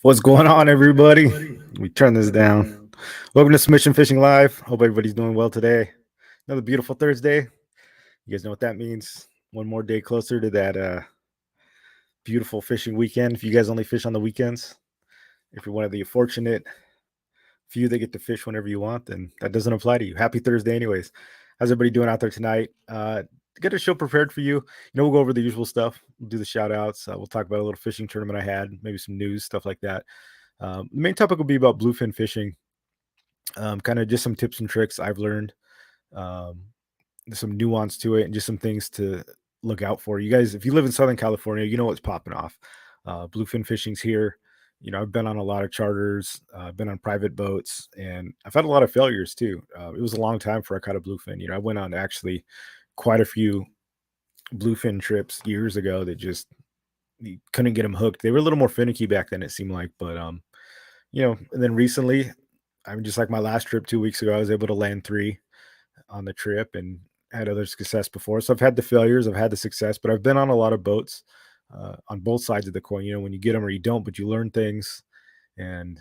What's going on, everybody? We turn this down. Welcome to Submission Fishing Live. Hope everybody's doing well today. Another beautiful Thursday. You guys know what that means. One more day closer to that beautiful fishing weekend. If you guys only fish on the weekends, if you're one of the fortunate few that get to fish whenever you want, then that doesn't apply to you. Happy Thursday, anyways. How's everybody doing out there tonight? Get a show prepared for you. We'll go over the usual stuff. We'll do the shout outs. We'll talk about a little fishing tournament I had, maybe some news, stuff like that. The main topic will be about bluefin fishing, kind of just some tips and tricks I've learned, um, some nuance to it, and just some things to look out for. You guys, if you live in Southern California, you know what's popping off. Bluefin fishing's here. I've been on a lot of charters, been on private boats, and I've had a lot of failures too. It was a long time before I caught a bluefin. I went on actually quite a few bluefin trips years ago that just you couldn't get them hooked. They were a little more finicky back then, it seemed like, but and then recently, I mean, just like my last trip 2 weeks ago, I was able to land three on the trip and had other success before. So I've had the failures, I've had the success, but I've been on a lot of boats on both sides of the coin. When you get them or you don't, but you learn things and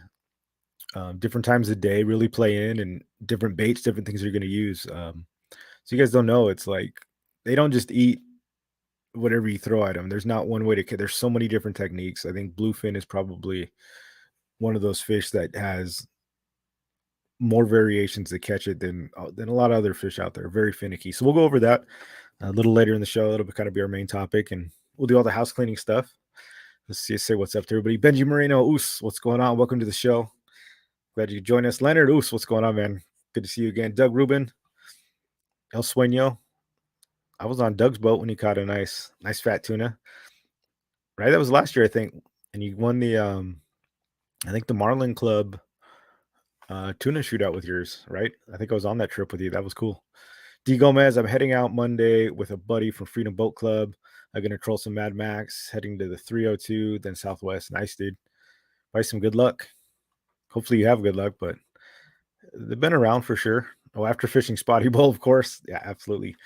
different times of day really play in, and different baits, different things you're going to use. So you guys don't know, it's like they don't just eat whatever you throw at them. There's not one way to. There's so many different techniques. I think bluefin is probably one of those fish that has more variations to catch it than a lot of other fish out there. Very finicky. So we'll go over that a little later in the show. It'll kind of be our main topic, and we'll do all the house cleaning stuff. Let's say what's up to everybody. Benji Moreno, Oos, what's going on? Welcome to the show. Glad you could join us. Leonard, Oos, what's going on, man? Good to see you again. Doug Rubin, El Sueño. I was on Doug's boat when he caught a nice fat tuna. Right, that was last year, I think, and you won the I think the Marlin Club tuna shootout with yours, right? I think I was on that trip with you. That was cool. D Gomez, I'm heading out Monday with a buddy from Freedom Boat Club. I'm gonna troll some Mad Max, heading to the 302, then Southwest. Nice, dude. Probably some good luck. Hopefully you have good luck, but they've been around for sure. Oh, after fishing Spotty Bowl, of course. Yeah, absolutely.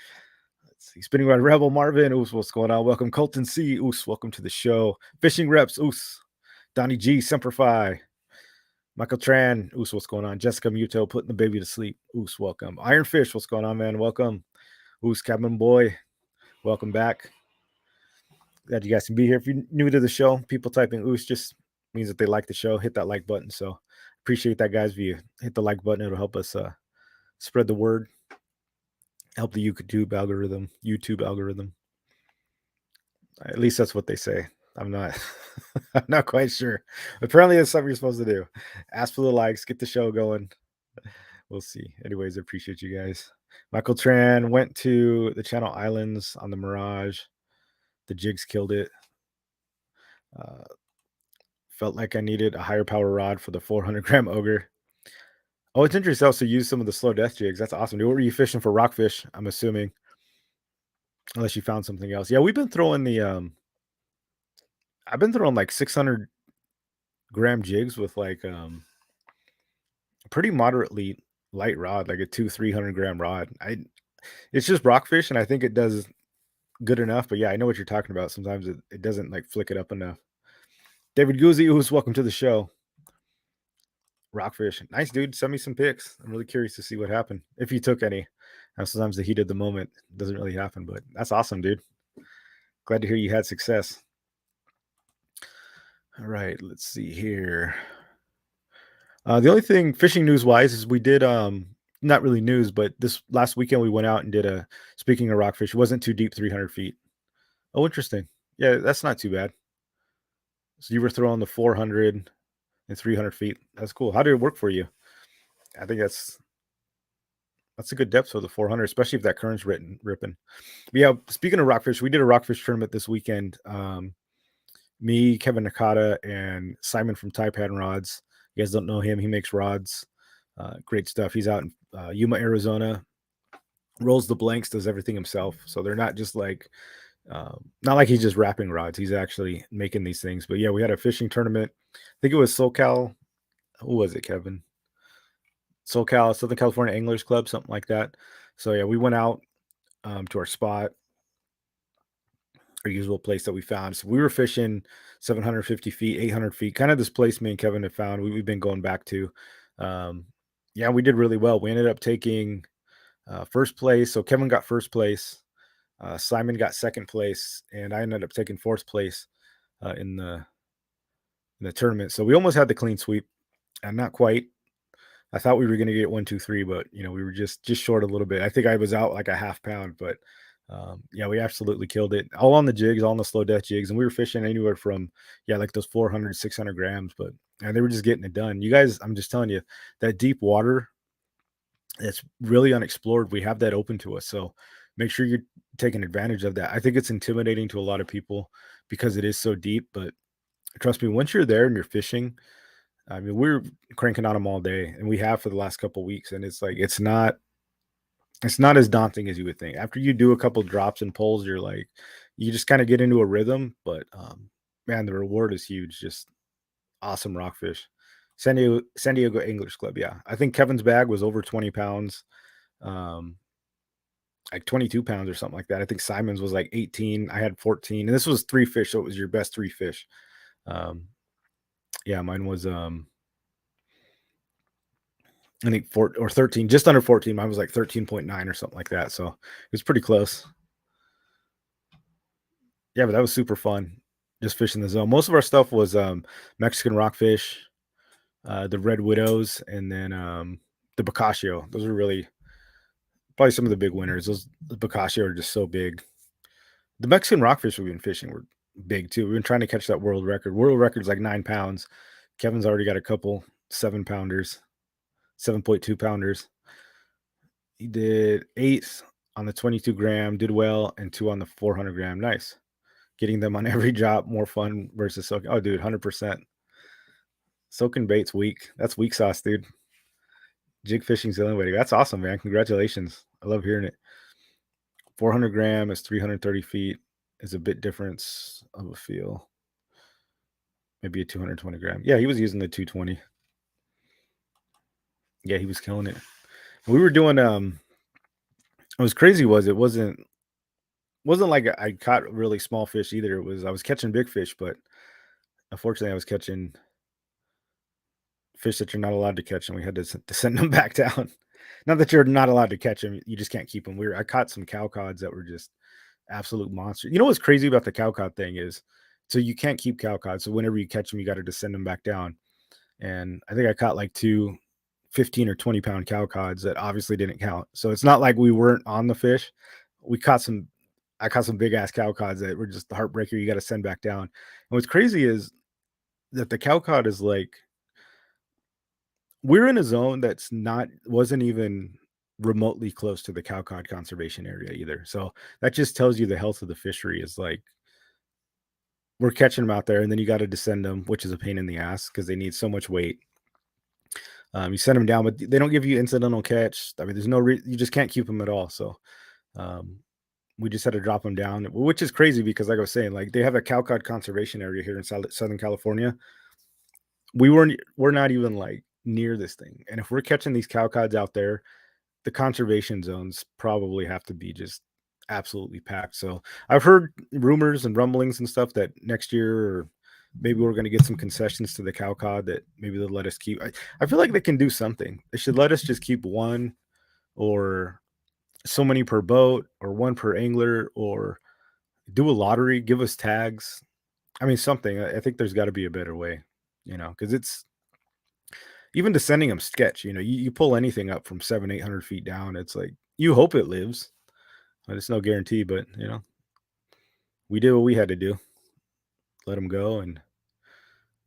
Let's see. Spinning Rod Rebel Marvin, Oos, what's going on? Welcome, Colton C. Oos, welcome to the show. Fishing Reps, Oos. Donnie G, Semperfi. Michael Tran, Oos, what's going on? Jessica Muto, putting the baby to sleep. Oos, welcome. Ironfish, what's going on, man? Welcome. Oos, Cabin Boy, welcome back. Glad you guys can be here. If you're new to the show, people typing Oos just means that they like the show. Hit that like button. So appreciate that, guys. If you hit the like button, it'll help us spread the word, help the YouTube algorithm. At least that's what they say. I'm not I'm not quite sure. Apparently that's something you're supposed to do. Ask for the likes, get the show going. We'll see. Anyways, I appreciate you guys. Michael Tran went to the Channel Islands on the Mirage. The jigs killed it. Felt like I needed a higher power rod for the 400-gram ogre. Oh, it's interesting. Also use some of the slow death jigs. That's awesome. What were you fishing for? Rockfish, I'm assuming. Unless you found something else. Yeah, we've been throwing I've been throwing like 600-gram jigs with like pretty moderately light rod, like a 300-gram rod. It's just rockfish, and I think it does good enough. But yeah, I know what you're talking about. Sometimes it doesn't like flick it up enough. David Guzzi, who's welcome to the show. Rockfish, nice dude. Send me some pics. I'm really curious to see what happened, if you took any. Sometimes the heat of the moment doesn't really happen, but that's awesome, dude. Glad to hear you had success. All right, let's see here. The only thing fishing news wise is we did not really news, but this last weekend we went out and did a, speaking of rockfish, it wasn't too deep, 300 feet. Oh, interesting. Yeah, that's not too bad. So you were throwing the 400 and 300 feet. That's cool. How did it work for you? I think that's a good depth for the 400, especially if that current's ripping. But yeah, speaking of rockfish, we did a rockfish tournament this weekend. Me, Kevin Nakata, and Simon from Taipan Rods. You guys don't know him. He makes rods. Great stuff. He's out in Yuma, Arizona. Rolls the blanks, does everything himself. So they're not just like, not like he's just wrapping rods. He's actually making these things. But yeah, we had a fishing tournament. I think it was SoCal. Who was it, Kevin? SoCal, Southern California Anglers Club, something like that. So yeah, we went out to our spot. our usual place that we found. So we were fishing 750 feet, 800 feet, kind of this place me and Kevin have found. We've been going back to. Um, yeah, we did really well. We ended up taking first place. So Kevin got first place. Simon got second place, and I ended up taking fourth place in the tournament. So we almost had the clean sweep, and not quite. I thought we were going to get 1, 2, 3, but we were just short a little bit. I think I was out like a half pound, but yeah, we absolutely killed it. All on the jigs, all on the slow death jigs, and we were fishing anywhere from like those 400, 600 grams, but they were just getting it done. You guys, I'm just telling you, that deep water that's really unexplored, we have that open to us. So make sure you're taking advantage of that. I think it's intimidating to a lot of people because it is so deep, but trust me, once you're there and you're fishing, I mean, we're cranking on them all day, and we have for the last couple weeks, and it's like it's not as daunting as you would think. After you do a couple drops and pulls, you're like you just kind of get into a rhythm, but man, the reward is huge. Just awesome rockfish. San Diego English Club, yeah. I think Kevin's bag was over 20 pounds, um, like 22 pounds or something like that. I think Simon's was like 18. I had 14, and this was three fish, so it was your best three fish. Um, yeah, mine was I think 4 or 13, just under 14. Mine was like 13.9 or something like that. So it was pretty close. Yeah, but that was super fun. Just fishing the zone. Most of our stuff was Mexican rockfish, the red widows, and then the Bocaccio. Those are really probably some of the big winners. Those the Bocaccio are just so big. The Mexican rockfish we've been fishing were big too. We've been trying to catch that world record. World record's like 9 pounds. Kevin's already got a couple 7 pounders, 7.2 pounders. He did 8 on the 22 gram, did well, and 2 on the 400 gram. Nice. Getting them on every drop, more fun versus soaking. Oh, dude, 100%. Soaking bait's weak. That's weak sauce, dude. Jig fishing's the only way to go. That's awesome, man. Congratulations. I love hearing it. 400 gram is 330 feet. Is a bit difference of a feel. Maybe a 220 gram. Yeah, he was using the 220. Yeah, he was killing it. We were doing what was crazy was it wasn't like I caught really small fish either. It was I was catching big fish, but unfortunately I was catching fish that you're not allowed to catch, and we had to send them back down. Not that you're not allowed to catch them, you just can't keep them. I caught some cow cods that were just absolute monsters. You know what's crazy about the cow cod thing is, so you can't keep cow cod. So whenever you catch them, you got to just send them back down. And I think I caught like two 15 or 20 pound cow cods that obviously didn't count. So it's not like we weren't on the fish. We caught some. I caught some big ass cow cods that were just the heartbreaker. You got to send back down. And what's crazy is that the cow cod is like we're in a zone that's not wasn't even remotely close to the cow cod conservation area either. So that just tells you the health of the fishery is like we're catching them out there, and then you got to descend them, which is a pain in the ass because they need so much weight. You send them down, but they don't give you incidental catch. I mean, there's you just can't keep them at all. So um, we just had to drop them down, which is crazy because, like I was saying, like they have a cow cod conservation area here in Southern California. We're not even like near this thing, and if we're catching these cow cods out there, the conservation zones probably have to be just absolutely packed. So I've heard rumors and rumblings and stuff that next year or maybe we're going to get some concessions to the cow cod that maybe they'll let us keep. I feel like they can do something. They should let us just keep one or so many per boat or one per angler or do a lottery, give us tags. I mean, something. I think there's got to be a better way, because it's even descending them sketch. You pull anything up from 700, 800 feet down. It's like you hope it lives. But it's no guarantee, but we did what we had to do. Let them go and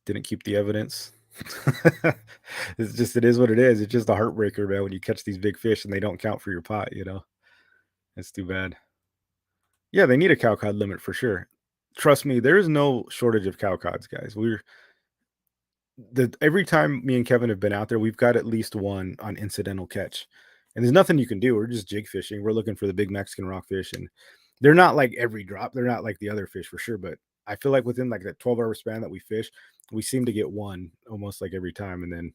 didn't keep the evidence. It is what it is. It's just a heartbreaker, man, when you catch these big fish and they don't count for your pot. It's too bad. Yeah, they need a cow cod limit for sure. Trust me, there is no shortage of cow cods, guys. Every time me and Kevin have been out there, we've got at least one on incidental catch. And there's nothing you can do. We're just jig fishing. We're looking for the big Mexican rockfish, and they're not like every drop. They're not like the other fish for sure, but I feel like within like that 12-hour span that we fish, we seem to get one almost like every time. And then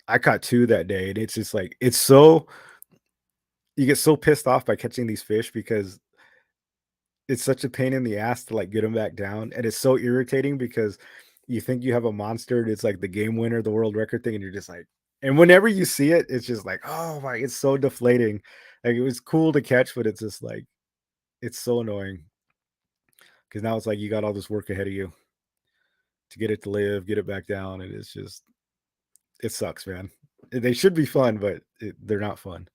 I caught two that day, and it's just like you get so pissed off by catching these fish because it's such a pain in the ass to like get them back down, and it's so irritating because you think you have a monster, and it's like the game winner, the world record thing, and you're just like, and whenever you see it, it's just like, oh my, it's so deflating. Like it was cool to catch, but it's just like it's so annoying because now it's like you got all this work ahead of you to get it to live, get it back down, and it's just it sucks, man. They should be fun, but they're not fun.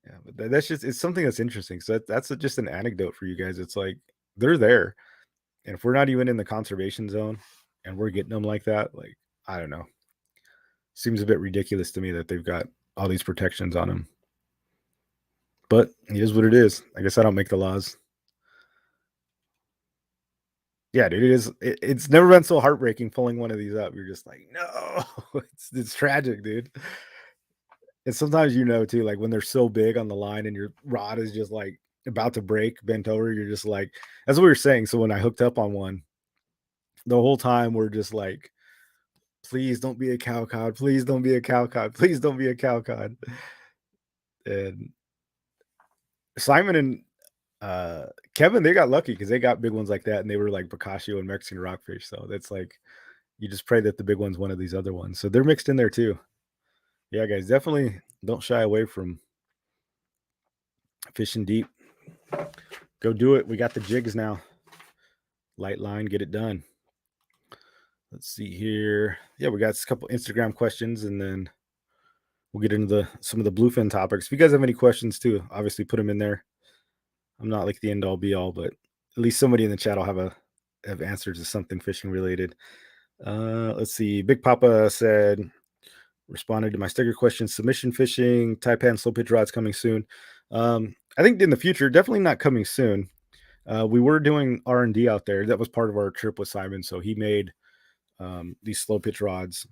Yeah, but that's just it's something that's interesting. So that's just an anecdote for you guys. It's like they're there, and if we're not even in the conservation zone, and we're getting them like that, like I don't know, seems a bit ridiculous to me that they've got all these protections on them. But it is what it is. I guess I don't make the laws. Yeah, dude, it is. It's never been so heartbreaking pulling one of these up. You're just like, no, it's tragic, dude. And sometimes you know too, like when they're so big on the line and your rod is just like about to break, bent over, you're just like, that's what we were saying. So when I hooked up on one, the whole time we're just like, please don't be a cow cod, please don't be a cow cod, please don't be a cow cod. And Simon and Kevin, they got lucky because they got big ones like that, and they were like Boccaccio and Mexican rockfish. So that's like you just pray that the big one's one of these other ones. So they're mixed in there too. Yeah, guys, definitely don't shy away from fishing deep. Go do it. We got the jigs now. Light line, get it done. Let's see here. Yeah, we got a couple Instagram questions, and then we'll get into some of the bluefin topics. If you guys have any questions too, obviously put them in there. I'm not like the end all be all, but at least somebody in the chat will have answers to something fishing related. Let's see. Big Papa said, responded to my sticker question, submission fishing, taipan slow pitch rods coming soon. I think in the future, definitely not coming soon. We were doing R&D out there. That was part of our trip with Simon. So he made these slow pitch rods,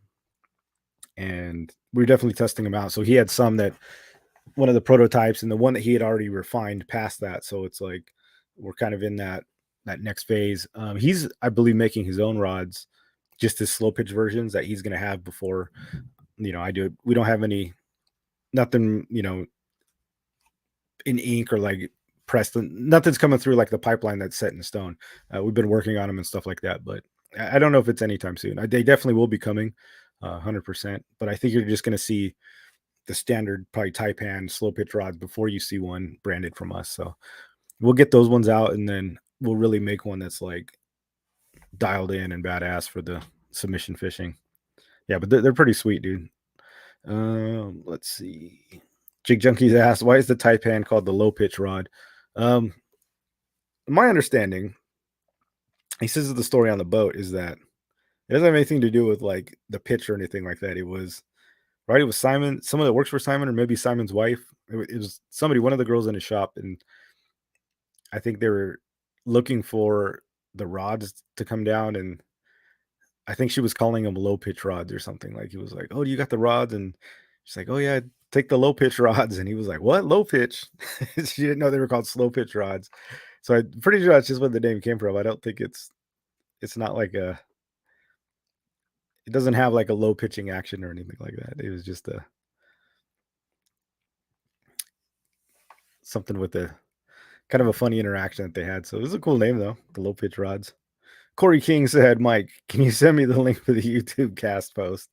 and we were definitely testing them out. So he had some that one of the prototypes and the one that he had already refined past that. So it's like we're kind of in that next phase. He's, I believe, making his own rods, just his slow pitch versions that he's going to have before, I do it. We don't have nothing, in ink or like pressed. Nothing's coming through like the pipeline that's set in stone. We've been working on them and stuff like that, but I don't know if it's anytime soon. They definitely will be coming, 100%. But I think you're just going to see the standard, probably taipan slow pitch rods before you see one branded from us. So we'll get those ones out, and then we'll really make one that's like dialed in and badass for the submission fishing. Yeah, but they're pretty sweet, dude. Let's see. Jig Junkies asked, why is the taipan called the low pitch rod? My understanding, he says the story on the boat is that it doesn't have anything to do with like the pitch or anything like that. It was Simon, someone that works for Simon, or maybe Simon's wife. It was somebody, one of the girls in his shop, and I think they were looking for the rods to come down, and I think she was calling them low pitch rods or something. Like he was like, "Oh, do you got the rods?" And she's like, "Oh yeah, take the low pitch rods." And he was like, "What, low pitch?" She didn't know they were called slow pitch rods. So I'm pretty sure that's just where the name came from. I don't think it's not like it doesn't have like a low pitching action or anything like that. It was just something with the kind of a funny interaction that they had. So it was a cool name though, the low pitch rods. Corey King said, Mike, can you send me the link for the YouTube cast post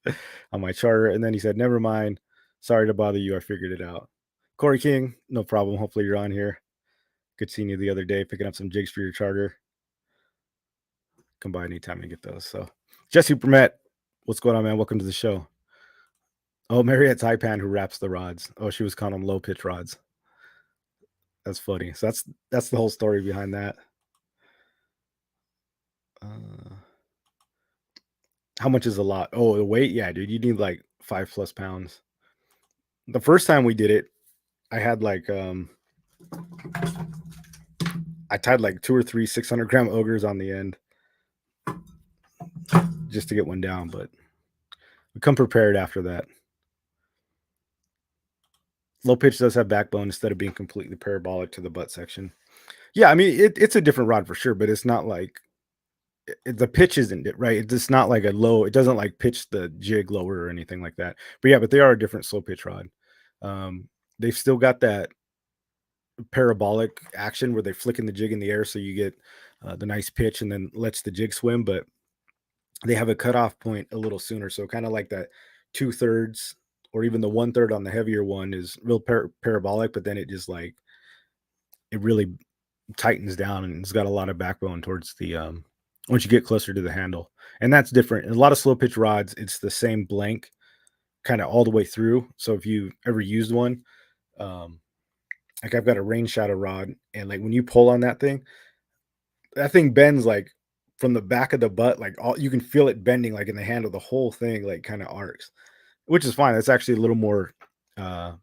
on my charter? And then he said, never mind. Sorry to bother you. I figured it out. Corey King, no problem. Hopefully you're on here. Good seeing you the other day, picking up some jigs for your charter. Come by anytime and get those. So Jesse Permet, what's going on, man? Welcome to the show. Oh, Mariette Taipan, who wraps the rods. Oh, she was calling them low pitch rods. That's funny. So that's the whole story behind that. How much is a lot? Oh, the weight? Yeah, dude, you need like 5+ pounds. The first time we did it, I had like I tied like 2 or 3 600-gram ogres on the end just to get one down, but we come prepared after that. Low pitch does have backbone instead of being completely parabolic to the butt section. Yeah, I mean it's a different rod for sure, but it's not like the pitch isn't it, right? It's not like a low. It doesn't like pitch the jig lower or anything like that. But yeah, but they are a different slow pitch rod. They've still got that parabolic action where they flicking the jig in the air so you get the nice pitch and then lets the jig swim, but they have a cutoff point a little sooner. So kind of like that 2/3 or even the 1/3 on the heavier one is real parabolic, but then it just like it really tightens down and it's got a lot of backbone towards the once you get closer to the handle. And that's different. In a lot of slow pitch rods, it's the same blank kind of all the way through. So if you ever used one, um, like I've got a rain shadow rod, and like when you pull on that thing bends like from the back of the butt, like all you can feel it bending like in the handle, the whole thing like kind of arcs, which is fine. That's actually a little more uh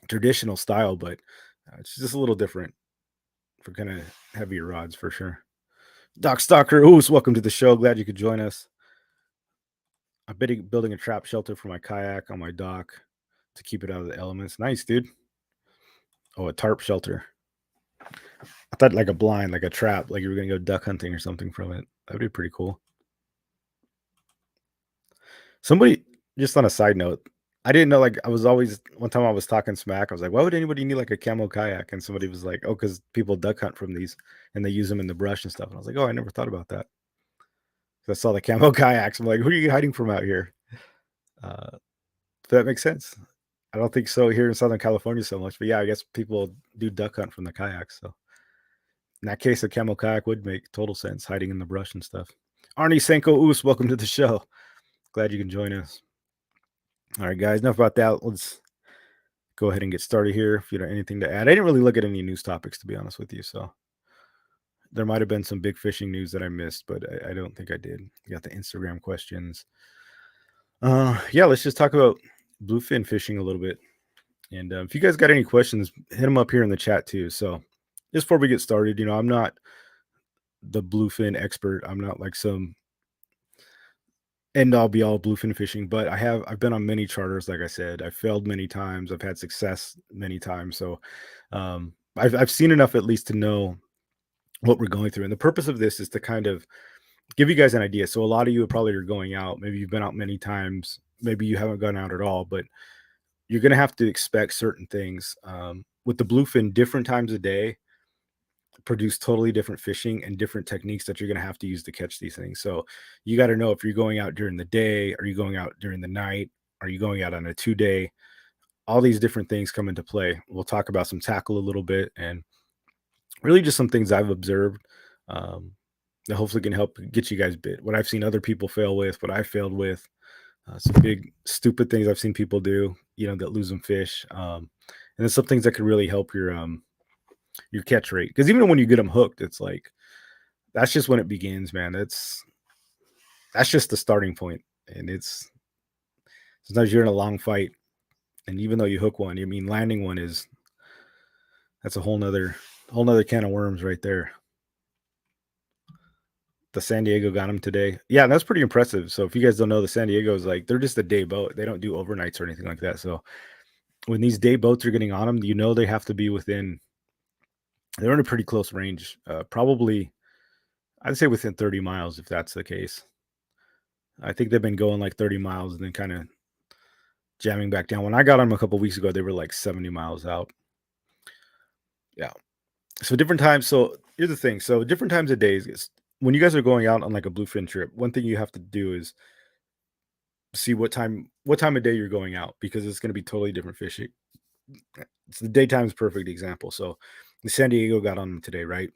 traditional style, but it's just a little different for kind of heavier rods for sure. Doc Stalker, Oos, welcome to the show. Glad you could join us. I'm building a trap shelter for my kayak on my dock to keep it out of the elements. Nice, dude. Oh, a tarp shelter. I thought like a blind, like a trap, like you were gonna go duck hunting or something from it. That'd be pretty cool. Somebody, just on a side note, I didn't know. Like I was always one time I was talking smack. I was like, why would anybody need like a camo kayak? And somebody was like, oh, because people duck hunt from these and they use them in the brush and stuff. And I was like, oh, I never thought about that. I saw the camo kayaks. I'm like, who are you hiding from out here? If that makes sense. I don't think so here in Southern California so much, but yeah, I guess people do duck hunt from the kayaks. So in that case, a camo kayak would make total sense, hiding in the brush and stuff. Arnie Senko Oos, welcome to the show. Glad you can join us. All right, guys, enough about that. Let's go ahead and get started here. If you don't have anything to add, I didn't really look at any news topics, to be honest with you. So there might have been some big fishing news that I missed, but I don't think I did. You got the Instagram questions. Yeah, let's just talk about bluefin fishing a little bit. And if you guys got any questions, hit them up here in the chat too. So just before we get started, I'm not the bluefin expert. I'm not like some end all be all bluefin fishing, but I've been on many charters. Like I said, I've failed many times. I've had success many times. So I've seen enough at least to know what we're going through. And the purpose of this is to kind of give you guys an idea. So a lot of you probably are going out. Maybe you've been out many times. Maybe you haven't gone out at all, but you're going to have to expect certain things. With the bluefin, different times of day produce totally different fishing and different techniques that you're going to have to use to catch these things. So you got to know if you're going out during the day, are you going out during the night? Are you going out on a 2-day? All these different things come into play. We'll talk about some tackle a little bit and really just some things I've observed that hopefully can help get you guys bit. What I've seen other people fail with, what I failed with, some big stupid things I've seen people do, that lose them fish. And then some things that could really help your catch rate. Because even when you get them hooked, it's like that's just when it begins, man. That's just the starting point. And it's sometimes you're in a long fight. And even though you hook one, landing one that's a whole nother can of worms right there. The San Diego got them today. Yeah, that's pretty impressive. So if you guys don't know, the San Diego is like, they're just a day boat. They don't do overnights or anything like that. So when these day boats are getting on them, they have to be they're in a pretty close range. Probably, I'd say within 30 miles, if that's the case. I think they've been going like 30 miles and then kind of jamming back down. When I got them a couple weeks ago, they were like 70 miles out. Yeah. So different times. So here's the thing. So different times of days. When you guys are going out on like a bluefin trip, one thing you have to do is see what time of day you're going out, because it's going to be totally different fishing. It's the daytime is perfect example. So the San Diego got on them today, right?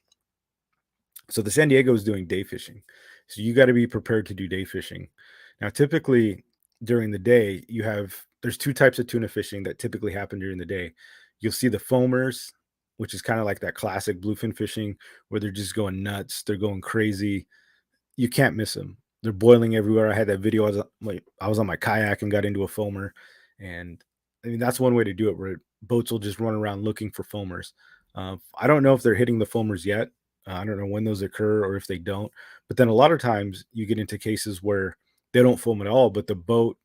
So the San Diego is doing day fishing. So you got to be prepared to do day fishing. Now, typically during the day, there's two types of tuna fishing that typically happen during the day. You'll see the foamers, which is kind of like that classic bluefin fishing where they're just going nuts. They're going crazy. You can't miss them. They're boiling everywhere. I had that video. I was on my kayak and got into a foamer. And that's one way to do it, where boats will just run around looking for foamers. I don't know if they're hitting the foamers yet. I don't know when those occur or if they don't. But then a lot of times you get into cases where they don't foam at all, but the boat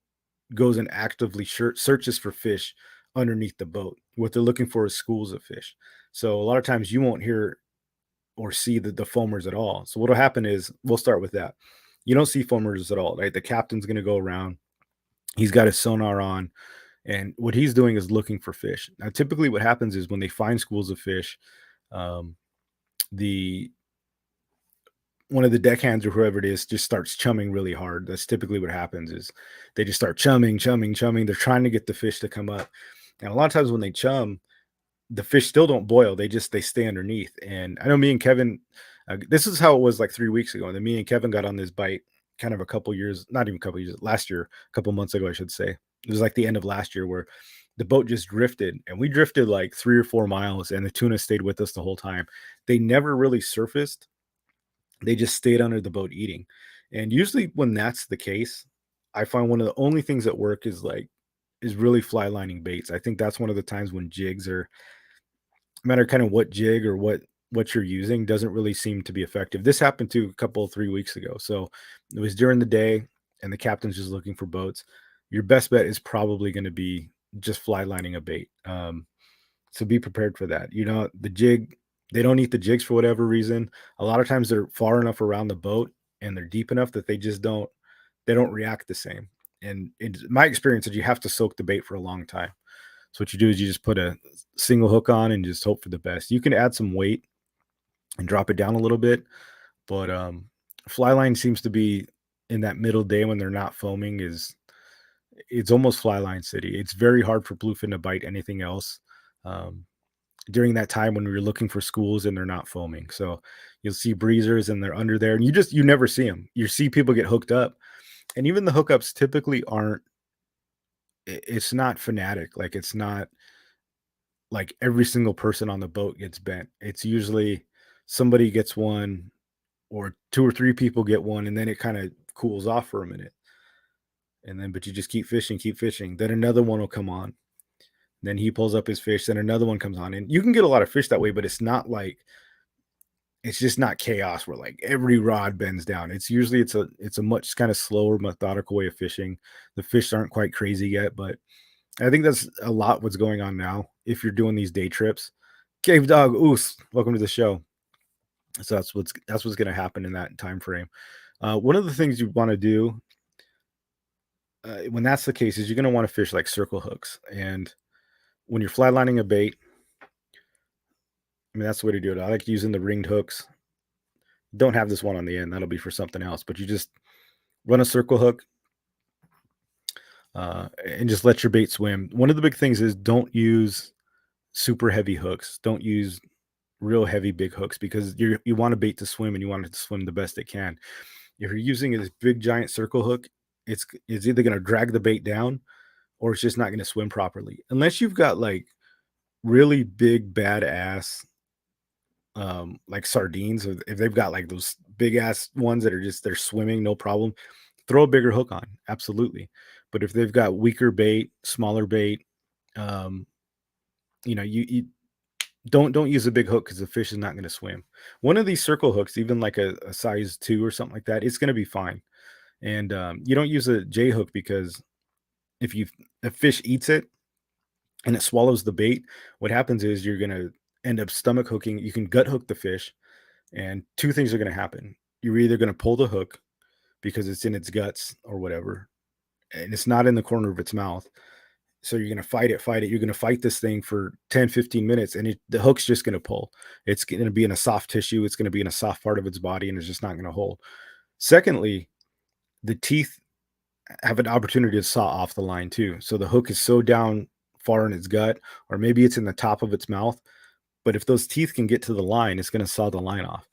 goes and actively searches for fish underneath the boat. What they're looking for is schools of fish. So a lot of times you won't hear or see the foamers at all. So what'll happen is, we'll start with that. You don't see foamers at all, right? The captain's going to go around. He's got his sonar on. And what he's doing is looking for fish. Now, typically, what happens is when they find schools of fish, um, the one of the deckhands or whoever it is just starts chumming really hard. That's typically what happens is they just start chumming, chumming, chumming. They're trying to get the fish to come up. And a lot of times when they chum, the fish still don't boil. They stay underneath. And I know me and Kevin, this is how it was like 3 weeks ago. And then me and Kevin got on this bite kind of a couple years, not even a couple years, last year, a couple months ago, I should say. It was like the end of last year where the boat just drifted and we drifted like 3 or 4 miles and the tuna stayed with us the whole time. They never really surfaced. They just stayed under the boat eating. And usually when that's the case, I find one of the only things that work is really fly lining baits. I think that's one of the times when jigs are no matter kind of what jig or what you're using doesn't really seem to be effective. This happened to a couple 3 weeks ago. So it was during the day and the captain's just looking for boats. Your best bet is probably going to be just fly lining a bait. So be prepared for that. You know, the jig, they don't eat the jigs for whatever reason. A lot of times they're far enough around the boat and they're deep enough that they don't react the same. And in my experience is you have to soak the bait for a long time. So what you do is you just put a single hook on and just hope for the best. You can add some weight and drop it down a little bit, but fly line seems to be in that middle day when they're not foaming is it's almost fly line city. It's very hard for bluefin to bite anything else um, during that time when we're looking for schools and they're not foaming. So you'll see breezers and they're under there, and you never see them. You see people get hooked up, and even the hookups typically aren't. It's not fanatic. Like it's not like every single person on the boat gets bent. It's usually somebody gets one or two or three people get one and then it kind of cools off for a minute. And then but you just keep fishing, keep fishing. Then another one will come on. Then he pulls up his fish, then another one comes on. And you can get a lot of fish that way, but it's just not chaos where like every rod bends down. It's a much kind of slower, methodical way of fishing. The fish aren't quite crazy yet, but I think that's a lot what's going on now. If you're doing these day trips, Cave Dog Oos, welcome to the show. So that's what's going to happen in that time frame. One of the things you want to do when that's the case is you're going to want to fish like circle hooks, and when you're flatlining a bait, I mean that's the way to do it. I like using the ringed hooks. Don't have this one on the end; that'll be for something else. But you just run a circle hook and just let your bait swim. One of the big things is don't use super heavy hooks. Don't use real heavy big hooks because you want a bait to swim and you want it to swim the best it can. If you're using this big giant circle hook, it's either going to drag the bait down or it's just not going to swim properly. Unless you've got like really big badass like sardines, or if they've got like those big ass ones that are just they're swimming no problem, throw a bigger hook on, absolutely. But if they've got weaker bait, smaller bait, um, you don't use a big hook because the fish is not going to swim. One of these circle hooks, even like a size 2 or something like that, it's going to be fine. And you don't use a J hook because if fish eats it and it swallows the bait, what happens is you're going to end up stomach hooking. You can gut hook the fish, and two things are going to happen. You're either going to pull the hook because it's in its guts or whatever, and it's not in the corner of its mouth. So you're going to fight it. You're going to fight this thing for 10, 15 minutes, and the hook's just going to pull. It's going to be in a soft tissue. It's going to be in a soft part of its body, and it's just not going to hold. Secondly, the teeth have an opportunity to saw off the line too. So the hook is so down far in its gut, or maybe it's in the top of its mouth. But if those teeth can get to the line, it's going to saw the line off.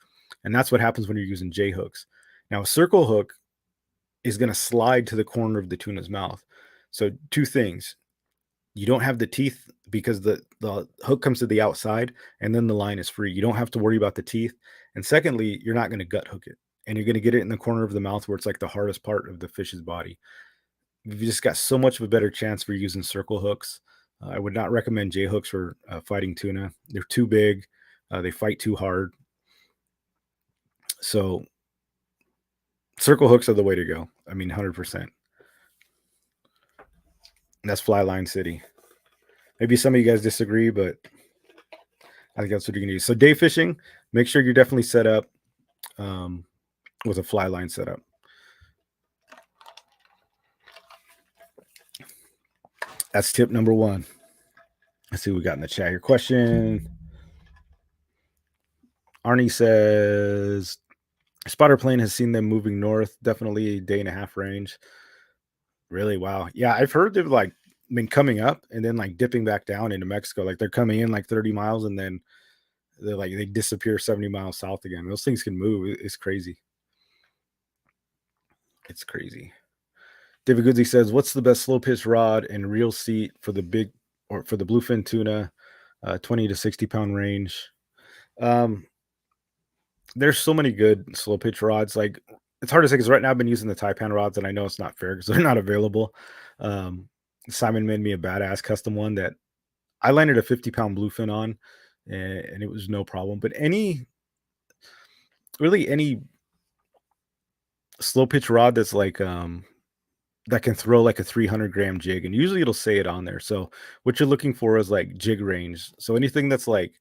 And that's what happens when you're using J hooks. Now, a circle hook is going to slide to the corner of the tuna's mouth. So, two things. You don't have the teeth because the hook comes to the outside and then the line is free. You don't have to worry about the teeth. And secondly, you're not going to gut hook it. And you're going to get it in the corner of the mouth where it's like the hardest part of the fish's body. You've just got so much of a better chance for using circle hooks. I would not recommend J hooks for fighting tuna. They're too big. They fight too hard. So circle hooks are the way to go. I mean, 100%. That's fly line city. Maybe some of you guys disagree, but I think that's what you're gonna use. So day fishing, make sure you're definitely set up with a fly line setup. That's tip number one. Let's see what we got in the chat here. Question. Arnie says, spotter plane has seen them moving north, definitely a day and a half range. Really? Wow. Yeah, I've heard they've like been coming up and then like dipping back down into Mexico. Like they're coming in like 30 miles and then they disappear 70 miles south again. Those things can move. It's crazy. It's crazy. David Goodsey says, "What's the best slow pitch rod and reel seat for the big or for the bluefin tuna, 20 to 60 pound range?" Um, there's so many good slow pitch rods. Like it's hard to say because right now I've been using the Taipan rods, and I know it's not fair because they're not available. Um, Simon made me a badass custom one that I landed a 50-pound bluefin on, and it was no problem. But any slow pitch rod that's like that can throw like a 300-gram jig, and usually it'll say it on there. So what you're looking for is like jig range. So anything that's like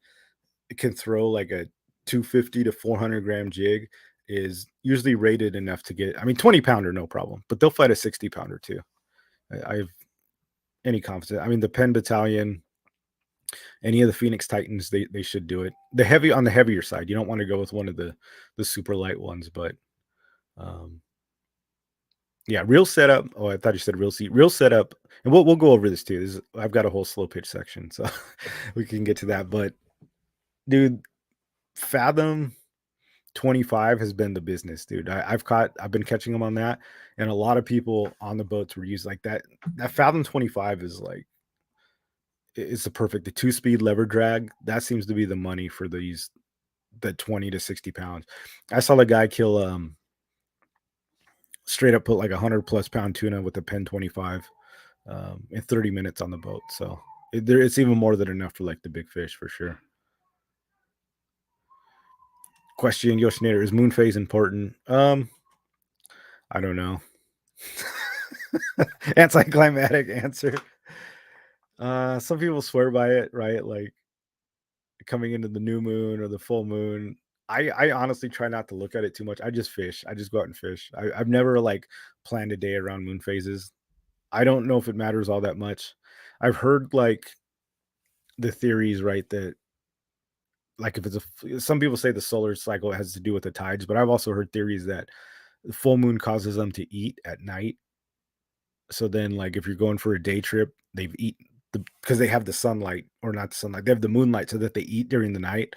it can throw like a 250 to 400-gram jig is usually rated enough to get. I mean, 20-pounder no problem, but they'll fight a 60-pounder too. I have any confidence. I mean, the Penn Battalion, any of the Phoenix Titans, they should do it. The heavy on the heavier side. You don't want to go with one of the super light ones, but um, yeah, real setup. Oh, I thought you said real seat. Real setup, and we'll go over this too. I've got a whole slow pitch section, so we can get to that. But dude, Fathom 25 has been the business, dude. I've been catching them on that, and a lot of people on the boats were used like that. That Fathom 25 is like it's the 2-speed lever drag. That seems to be the money for the 20 to 60 pounds. I saw the guy kill straight up put like 100+ pound tuna with a Penn 25 in 30 minutes on the boat. So it's even more than enough for like the big fish for sure. Question, Yoshinator, is moon phase important? I don't know. Anticlimactic answer. Some people swear by it, right? Like coming into the new moon or the full moon. I honestly try not to look at it too much. I just fish. I just go out and fish. I've never like planned a day around moon phases. I don't know if it matters all that much. I've heard like the theories, right, that like if some people say the solar cycle has to do with the tides, but I've also heard theories that the full moon causes them to eat at night. So then, like if you're going for a day trip, they've eaten because they have the sunlight or not the sunlight, they have the moonlight so that they eat during the night,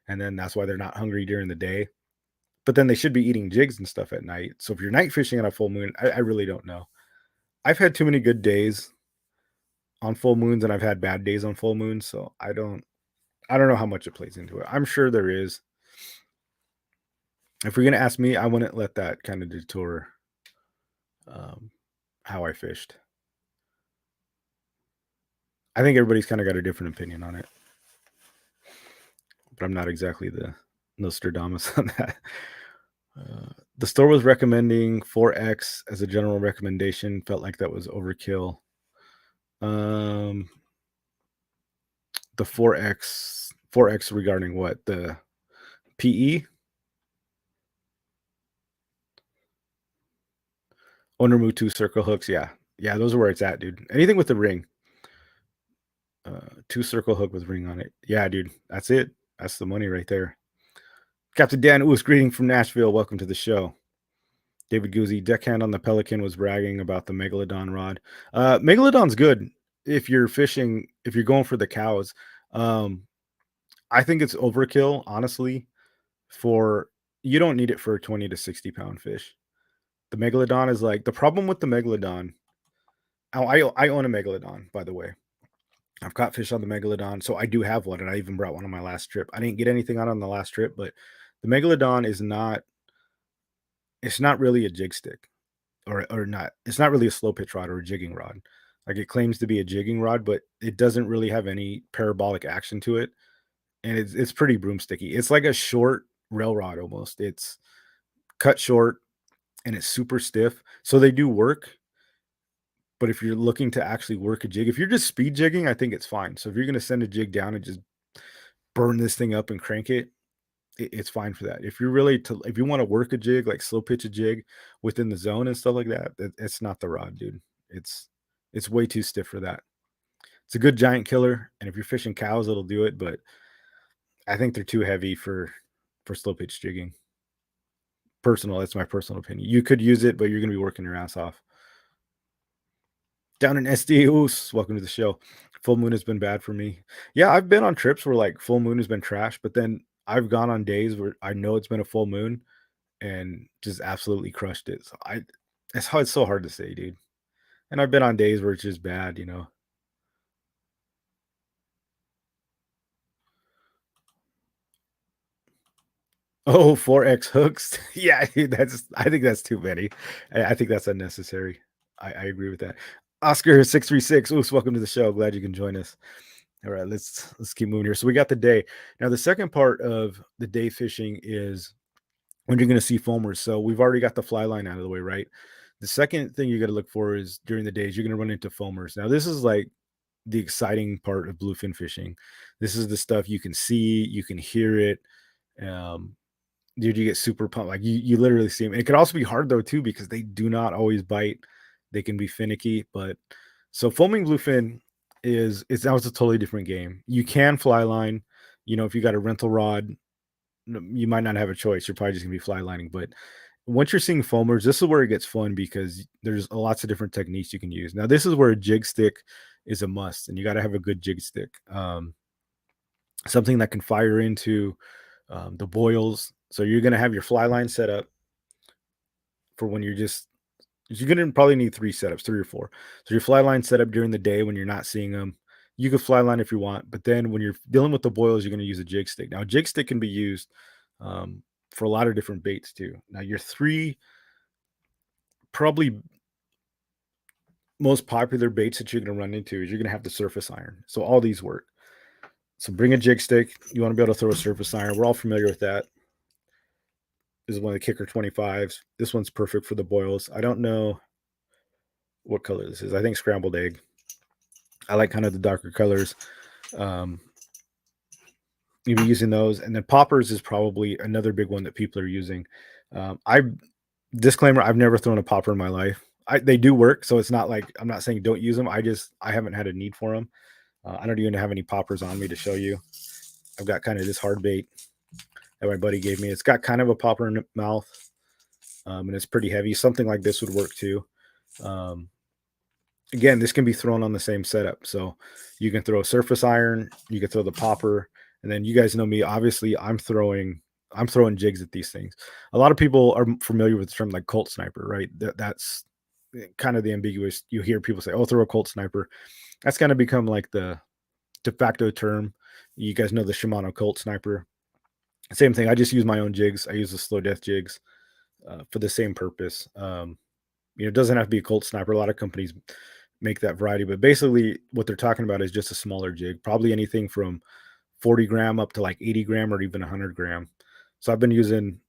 and then that's why they're not hungry during the day. But then they should be eating jigs and stuff at night. So if you're night fishing on a full moon, I really don't know. I've had too many good days on full moons, and I've had bad days on full moons, so I don't know how much it plays into it. I'm sure there is. If you're gonna ask me, I wouldn't let that kind of detour um, how I fished. I think everybody's kind of got a different opinion on it, but I'm not exactly the Nostradamus on that. The store was recommending 4X as a general recommendation. Felt like that was overkill. Um, the 4X regarding what? The PE? Onormu 2 circle hooks. Yeah. Yeah, those are where it's at, dude. Anything with the ring. 2 circle hook with ring on it. Yeah, dude. That's it. That's the money right there. Captain Dan Oos, greeting from Nashville. Welcome to the show. David Guzzi, deckhand on the Pelican, was bragging about the Megalodon rod. Megalodon's good if you're fishing, if you're going for the cows. I think it's overkill, honestly, for you don't need it for a 20 to 60 pound fish. The Megalodon is like the problem with the Megalodon. Oh, I own a Megalodon, by the way. I've caught fish on the Megalodon, so I do have one, and I even brought one on my last trip. I didn't get anything on the last trip, but the Megalodon is not. It's not really a jig stick, or not. It's not really a slow pitch rod or a jigging rod. Like it claims to be a jigging rod, but it doesn't really have any parabolic action to it, and it's pretty broomsticky. It's like a short rail rod almost. It's cut short and it's super stiff. So they do work, but if you're looking to actually work a jig, if you're just speed jigging, I think it's fine. So if you're going to send a jig down and just burn this thing up and crank it's fine for that. If you're if you want to work a jig, like slow pitch a jig within the zone and stuff like that, it's not the rod, dude. It's way too stiff for that. It's a good giant killer, and if you're fishing cows, it'll do it. But I think they're too heavy for slow pitch jigging. Personal, that's my personal opinion. You could use it, but you're gonna be working your ass off. Down in SD, oos, welcome to the show. Full moon has been bad for me. Yeah, I've been on trips where like full moon has been trash, but then I've gone on days where I know it's been a full moon and just absolutely crushed it. So it's so hard to say, dude. And I've been on days where it's just bad, you know. Oh, 4x hooks. Yeah, that's I think that's too many. I think that's unnecessary. I agree with that. Oscar 636. Oops, welcome to the show. Glad you can join us. All right, let's keep moving here. So we got the day. Now the second part of the day fishing is when you're going to see foamers. So we've already got the fly line out of the way, right? The second thing you got to look for is during the days you're going to run into foamers. Now this is like the exciting part of bluefin fishing. This is the stuff you can see, you can hear it. Um, Dude, you get super pumped. Like you literally see them. It can also be hard though too because they do not always bite. They can be finicky, but so foaming bluefin is now it's a totally different game. You can fly line, you know, if you got a rental rod, you might not have a choice. You're probably just gonna be fly lining. But once you're seeing foamers, this is where it gets fun because there's lots of different techniques you can use. Now, this is where a jig stick is a must, and you got to have a good jig stick. Something that can fire into the boils. So you're gonna have your fly line set up for when you're gonna probably need three or four. So your fly line set up during the day when you're not seeing them. You could fly line if you want, but then when you're dealing with the boils, you're gonna use a jig stick. Now, a jig stick can be used um, for a lot of different baits too. Now, your three probably most popular baits that you're gonna run into is you're gonna have the surface iron. So all these work. So bring a jig stick. You want to be able to throw a surface iron. We're all familiar with that. This is one of the kicker 25s. This one's perfect for the boils. I don't know what color this is. I think scrambled egg. I like kind of the darker colors. Um, you'll be using those, and then poppers is probably another big one that people are using. I disclaimer: I've never thrown a popper in my life. They do work, so it's not like I'm not saying don't use them. I haven't had a need for them. I don't even have any poppers on me to show you. I've got kind of this hard bait that my buddy gave me. It's got kind of a popper in the mouth, and it's pretty heavy. Something like this would work too. Um, Again, this can be thrown on the same setup. So you can throw a surface iron, you can throw the popper, and then you guys know me. Obviously, I'm throwing jigs at these things. A lot of people are familiar with the term like Colt sniper, right? That's kind of the ambiguous. You hear people say, "Oh, throw a Colt sniper." That's kind of become like the de facto term. You guys know the Shimano Colt sniper. Same thing. I just use my own jigs. I use the slow death jigs for the same purpose. It doesn't have to be a Colt sniper. A lot of companies make that variety, but basically what they're talking about is just a smaller jig, probably anything from 40 gram up to like 80 gram or even 100 gram. So I've been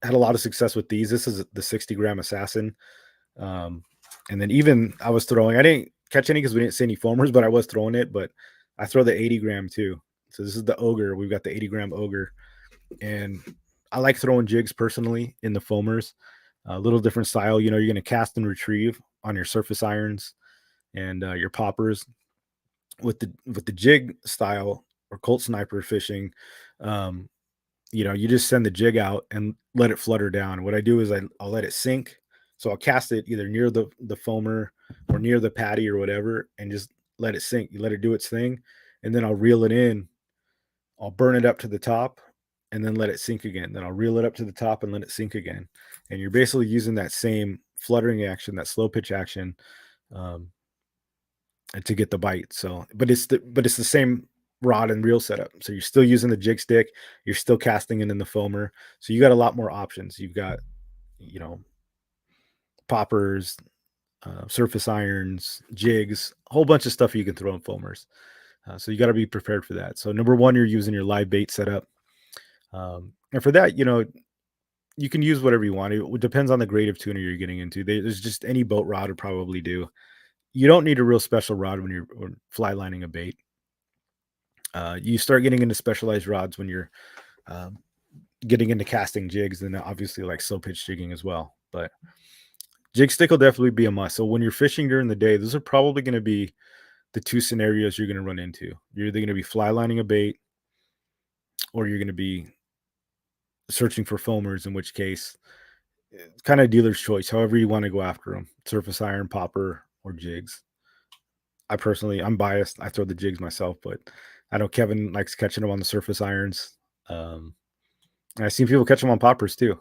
had a lot of success with these. This is the 60 gram assassin. Um, and then even I didn't catch any because we didn't see any foamers, but I was throwing it, but I throw the 80 gram too. So this is the ogre. We've got the 80 gram ogre, and I like throwing jigs personally in the foamers. A little different style. You're going to cast and retrieve on your surface irons and your poppers. With the jig style or Colt sniper fishing, um, you just send the jig out and let it flutter down. What I do is I'll let it sink. So I'll cast it either near the foamer or near the patty or whatever, and just let it sink. You let it do its thing, and then I'll reel it in. I'll burn it up to the top, and then let it sink again. Then I'll reel it up to the top and let it sink again. And you're basically using that same fluttering action, that slow pitch action, um, to get the bite. So, but it's the same rod and reel setup. So you're still using the jig stick, you're still casting it in the foamer. So you got a lot more options. You've got, you know, poppers, surface irons, jigs, a whole bunch of stuff you can throw in foamers. So you got to be prepared for that. So number one, you're using your live bait setup. And for that, you can use whatever you want. It depends on the grade of tuna you're getting into. There's just any boat rod would probably do. You don't need a real special rod when you're fly lining a bait. You start getting into specialized rods when you're um, getting into casting jigs, and obviously like slow pitch jigging as well. But jig stick will definitely be a must. So when you're fishing during the day, those are probably going to be the two scenarios you're going to run into. You're either going to be fly lining a bait, or you're going to be searching for foamers, in which case it's kind of dealer's choice, however you want to go after them: surface iron, popper, or jigs. I'm biased. I throw the jigs myself, but I know Kevin likes catching them on the surface irons. Um, and I've seen people catch them on poppers too.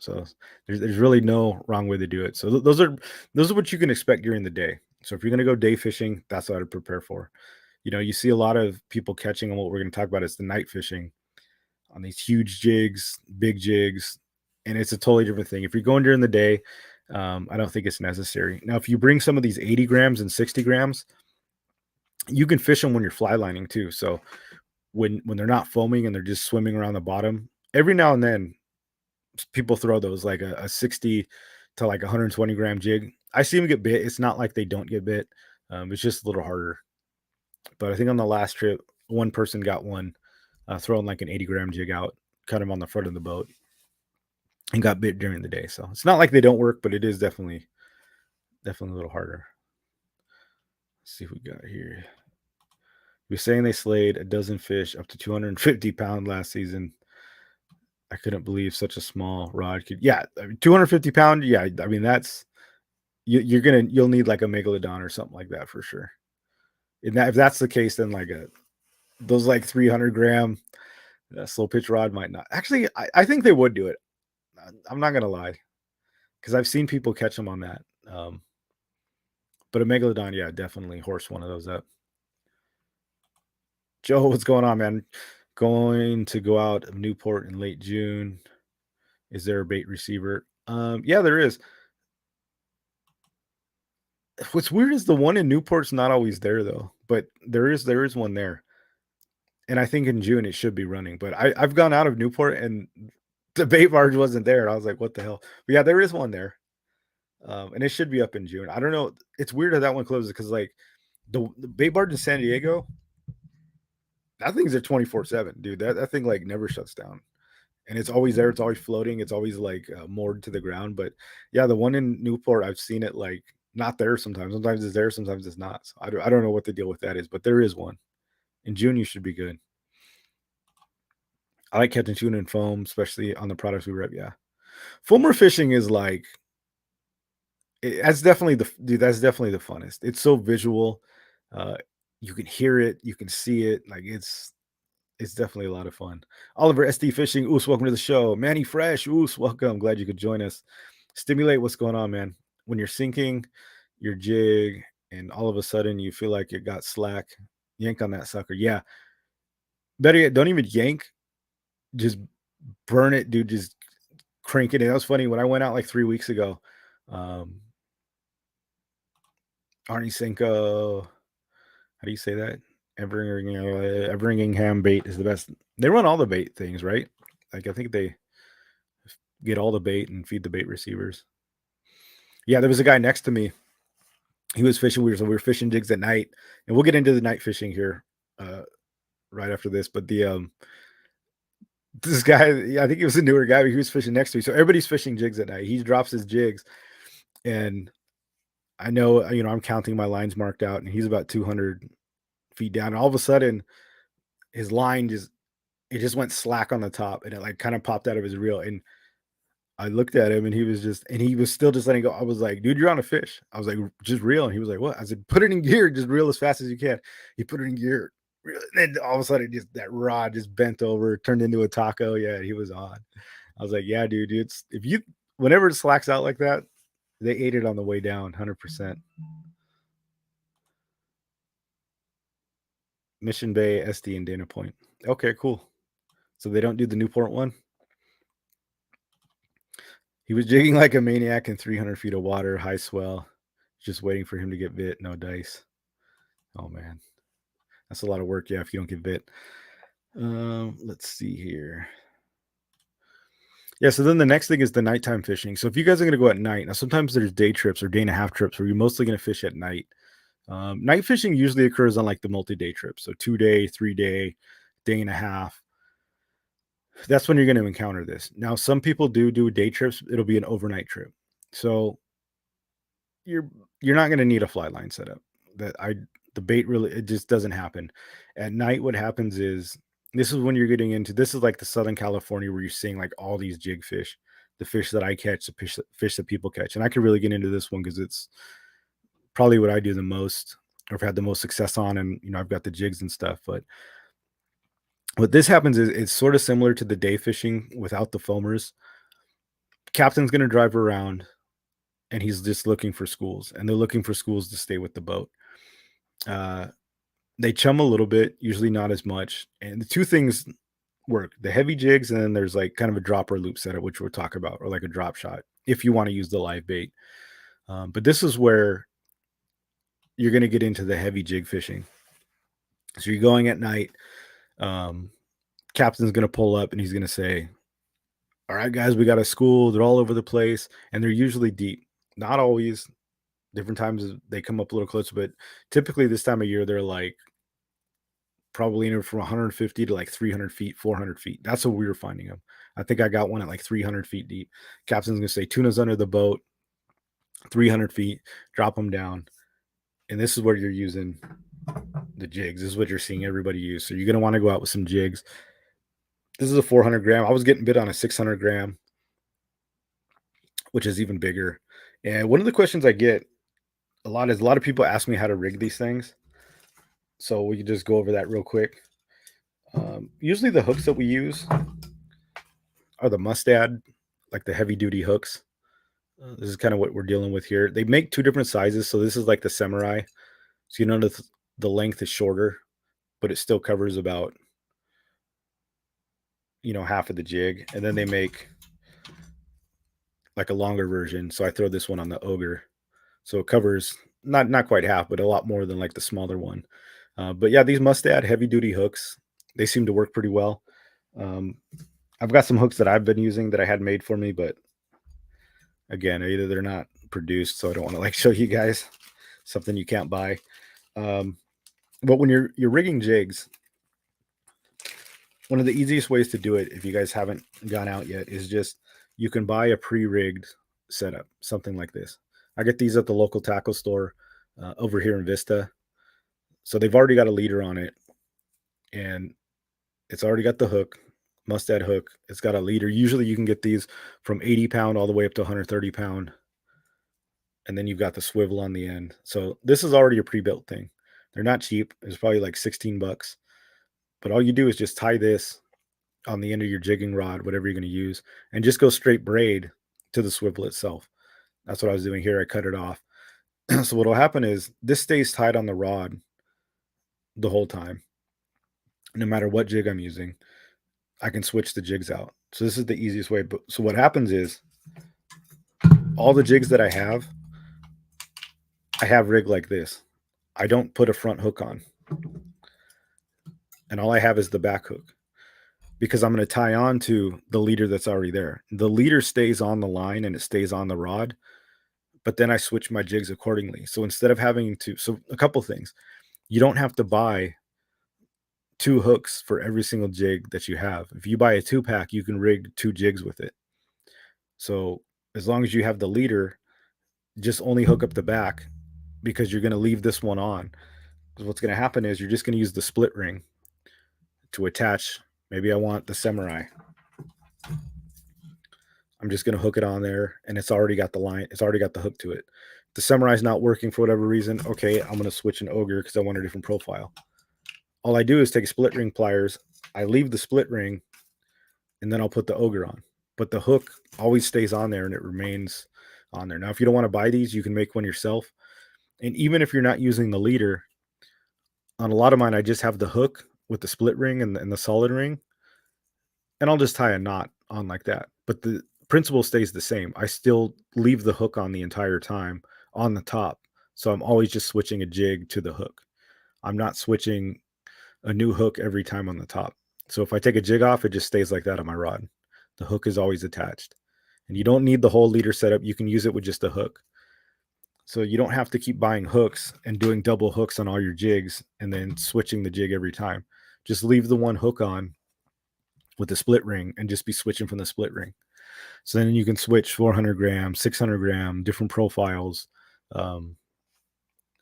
So there's really no wrong way to do it. So those are what you can expect during the day. So if you're gonna go day fishing, that's what I'd prepare for. You see a lot of people catching, and what we're gonna talk about is the night fishing on these huge jigs, big jigs, and it's a totally different thing. If you're going during the day, I don't think it's necessary. Now, if you bring some of these 80 grams and 60 grams, you can fish them when you're fly lining too. So when they're not foaming and they're just swimming around the bottom, every now and then people throw those like a 60 to like 120 gram jig. I see them get bit. It's not like they don't get bit. It's just a little harder. But I think on the last trip, one person got one throwing like an 80-gram jig out, cut him on the front of the boat, and got bit during the day. So it's not like they don't work, but it is definitely a little harder. Let's see what we got here. You're saying they slayed a dozen fish up to 250 pound last season. I couldn't believe such a small rod could. Yeah, I mean, 250 pound. Yeah, I mean you'll need like a megalodon or something like that for sure. If that's the case, then like those like 300-gram slow pitch rod might not. Actually, I think they would do it. I'm not gonna lie, because I've seen people catch them on that. But a megalodon, yeah, definitely horse one of those up. Joe, what's going on, man? Going to go out of Newport in late June. Is there a bait receiver? Yeah, there is. What's weird is the one in Newport's not always there though, but there is one there. And I think in June it should be running. But I've gone out of Newport and the bait barge wasn't there. And I was like, what the hell? But yeah, there is one there. And it should be up in June. I don't know. It's weird how that one closes because like the bait barge in San Diego, that thing's a 24/7, dude. That thing like never shuts down. And it's always there. It's always floating. It's always like moored to the ground. But yeah, the one in Newport, I've seen it like not there sometimes. Sometimes it's there, sometimes it's not. So I don't know what the deal with that is, but there is one. In June, you should be good. I like catching tuna and foam, especially on the products we rep. Yeah. Foamer fishing is like, that's definitely that's definitely the funnest. It's so visual. Uh, you can hear it, you can see it. Like it's definitely a lot of fun. Oliver SD Fishing, Oos, welcome to the show. Manny Fresh, Oos, welcome. Glad you could join us. Stimulate, what's going on, man? When you're sinking your jig and all of a sudden you feel like it got slack, yank on that sucker. Yeah. Better yet, don't even yank. Just burn it, dude. Just crank it in. That was funny. When I went out like 3 weeks ago, Arnie Cinco, how do you say that? Everingham bait is the best. They run all the bait things, right? Like I think they get all the bait and feed the bait receivers. Yeah, there was a guy next to me. He was fishing. We were fishing jigs at night, and we'll get into the night fishing here right after this. But this guy, I think he was a newer guy, but he was fishing next to me. So everybody's fishing jigs at night. He drops his jigs, and I know, I'm counting my lines marked out, and he's about 200 feet down. And all of a sudden, his line just went slack on the top, and it like kind of popped out of his reel. And I looked at him, and he was still just letting go. I was like, dude, you're on a fish. I was like, just reel. And he was like, what? I said, put it in gear, just reel as fast as you can. He put it in gear. And then all of a sudden, that rod just bent over, turned into a taco. Yeah, he was on. I was like, yeah, dude, whenever it slacks out like that, they ate it on the way down, 100%. Mission Bay, SD, and Dana Point. Okay, cool. So they don't do the Newport one? He was jigging like a maniac in 300 feet of water, high swell, just waiting for him to get bit. No dice. Oh, man. That's a lot of work, yeah, if you don't get bit. Let's see here. Yeah, so then the next thing is the nighttime fishing. So if you guys are going to go at night, now sometimes there's day trips or day and a half trips where you're mostly going to fish at night. Night fishing usually occurs on like the multi-day trips. So 2-day, 3-day, day and a half. That's when you're going to encounter this. Now, some people do day trips. It'll be an overnight trip. So you're not going to need a fly line setup. The bait really, it just doesn't happen. At night, what happens is this is when you're getting into this is like the Southern California where you're seeing like all these jig fish, the fish that I catch, the fish that people catch. And I could really get into this one because it's probably what I do the most or have had the most success on. And, I've got the jigs and stuff. But what this happens is it's sort of similar to the day fishing without the foamers. Captain's going to drive around and he's just looking for schools, and they're looking for schools to stay with the boat. They chum a little bit, usually not as much. And the two things work: the heavy jigs, and then there's like kind of a dropper loop setup, which we'll talk about, or like a drop shot if you want to use the live bait. But this is where you're going to get into the heavy jig fishing. So you're going at night. Captain's going to pull up and he's going to say, all right, guys, we got a school. They're all over the place, and they're usually deep. Not always. Different times they come up a little closer, but typically this time of year, they're like probably anywhere from 150 to like 300 feet, 400 feet. That's what we were finding them. I think I got one at like 300 feet deep. Captain's going to say, tuna's under the boat, 300 feet, drop them down. And this is where you're using the jigs. This is what you're seeing everybody use. So you're going to want to go out with some jigs. This is a 400 gram. I was getting bit on a 600 gram, which is even bigger. And one of the questions I get a lot of people ask me how to rig these things. So we can just go over that real quick. Usually the hooks that we use are the Mustad, like the heavy duty hooks. This is kind of what we're dealing with here. They make two different sizes. So this is like the Samurai. So the length is shorter, but it still covers about, half of the jig. And then they make like a longer version. So I throw this one on the Ogre. So it covers not quite half, but a lot more than like the smaller one. But yeah, these Mustad heavy duty hooks, they seem to work pretty well. I've got some hooks that I've been using that I had made for me, but again, either they're not produced, so I don't want to like show you guys something you can't buy. But when you're rigging jigs, one of the easiest ways to do it, if you guys haven't gone out yet, is just you can buy a pre-rigged setup, something like this. I get these at the local tackle store over here in Vista. So they've already got a leader on it, and it's already got the hook, Mustad hook. It's got a leader. Usually you can get these from 80 pound all the way up to 130 pound. And then you've got the swivel on the end. So this is already a pre-built thing. They're not cheap. It's probably like 16 bucks. But all you do is just tie this on the end of your jigging rod, whatever you're going to use, and just go straight braid to the swivel itself. That's what I was doing here. I cut it off. So what will happen is this stays tied on the rod the whole time. No matter what jig I'm using, I can switch the jigs out. So this is the easiest way. But so what happens is all the jigs that I have rigged like this. I don't put a front hook on. And all I have is the back hook, because I'm going to tie on to the leader that's already there. The leader stays on the line and it stays on the rod, but then I switch my jigs accordingly. So instead of having to, so a couple things, you don't have to buy two hooks for every single jig that you have. If you buy a 2-pack, you can rig 2 jigs with it. So as long as you have the leader, just only hook up the back, because you're going to leave this one on. Because what's going to happen is you're just going to use the split ring to attach. Maybe I want the Samurai. I'm just going to hook it on there, and it's already got the line. It's already got the hook to it. The Samurai is not working for whatever reason. Okay, I'm going to switch an Ogre because I want a different profile. All I do is take split ring pliers. I leave the split ring, and then I'll put the Ogre on. But the hook always stays on there, and it remains on there. Now, if you don't want to buy these, you can make one yourself. And even if you're not using the leader, on a lot of mine, I just have the hook with the split ring and the solid ring, and I'll just tie a knot on like that. But the principle stays the same. I still leave the hook on the entire time on the top. So I'm always just switching a jig to the hook. I'm not switching a new hook every time on the top. So if I take a jig off, it just stays like that on my rod. The hook is always attached. And you don't need the whole leader setup. You can use it with just a hook. So you don't have to keep buying hooks and doing double hooks on all your jigs and then switching the jig every time. Just leave the one hook on with the split ring and just be switching from the split ring. So then you can switch 400 gram, 600 gram, different profiles, all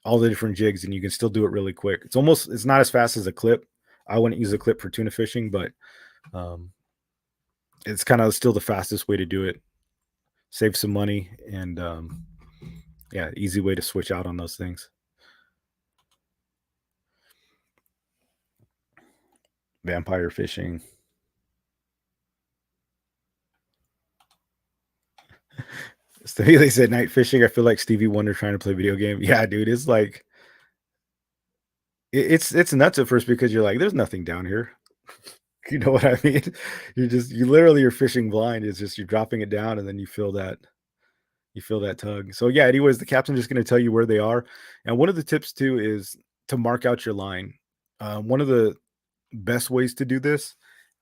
all the different jigs, and you can still do it really quick. It's not as fast as a clip. I wouldn't use a clip for tuna fishing, but um, it's kind of still the fastest way to do it. Save some money, and yeah, easy way to switch out on those things. Vampire fishing. They said night fishing. I feel like Stevie Wonder trying to play video game. Yeah, dude, it's like it's nuts at first because you're like, there's nothing down here. You know what I mean? You literally are fishing blind. It's just you're dropping it down and then you feel that tug. So yeah, anyways, the captain's just gonna tell you where they are. And one of the tips too is to mark out your line. One of the best ways to do this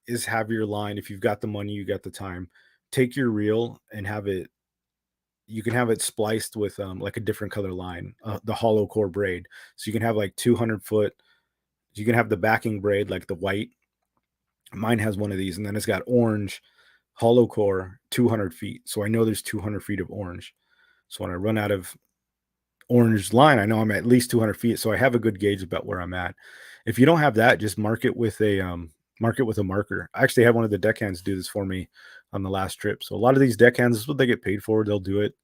is have your line. If you've got the money, you got the time, take your reel and have it. You can have it spliced with like a different color line, the hollow core braid. So you can have like 200 foot. You can have the backing braid like the white. Mine has one of these, and then it's got orange hollow core 200 feet. So I know there's 200 feet of orange. So when I run out of orange line, I know I'm at least 200 feet. So I have a good gauge about where I'm at. If you don't have that, just mark it with a marker. I actually had one of the deckhands do this for me on the last trip. So a lot of these deckhands, this is what they get paid for. They'll do it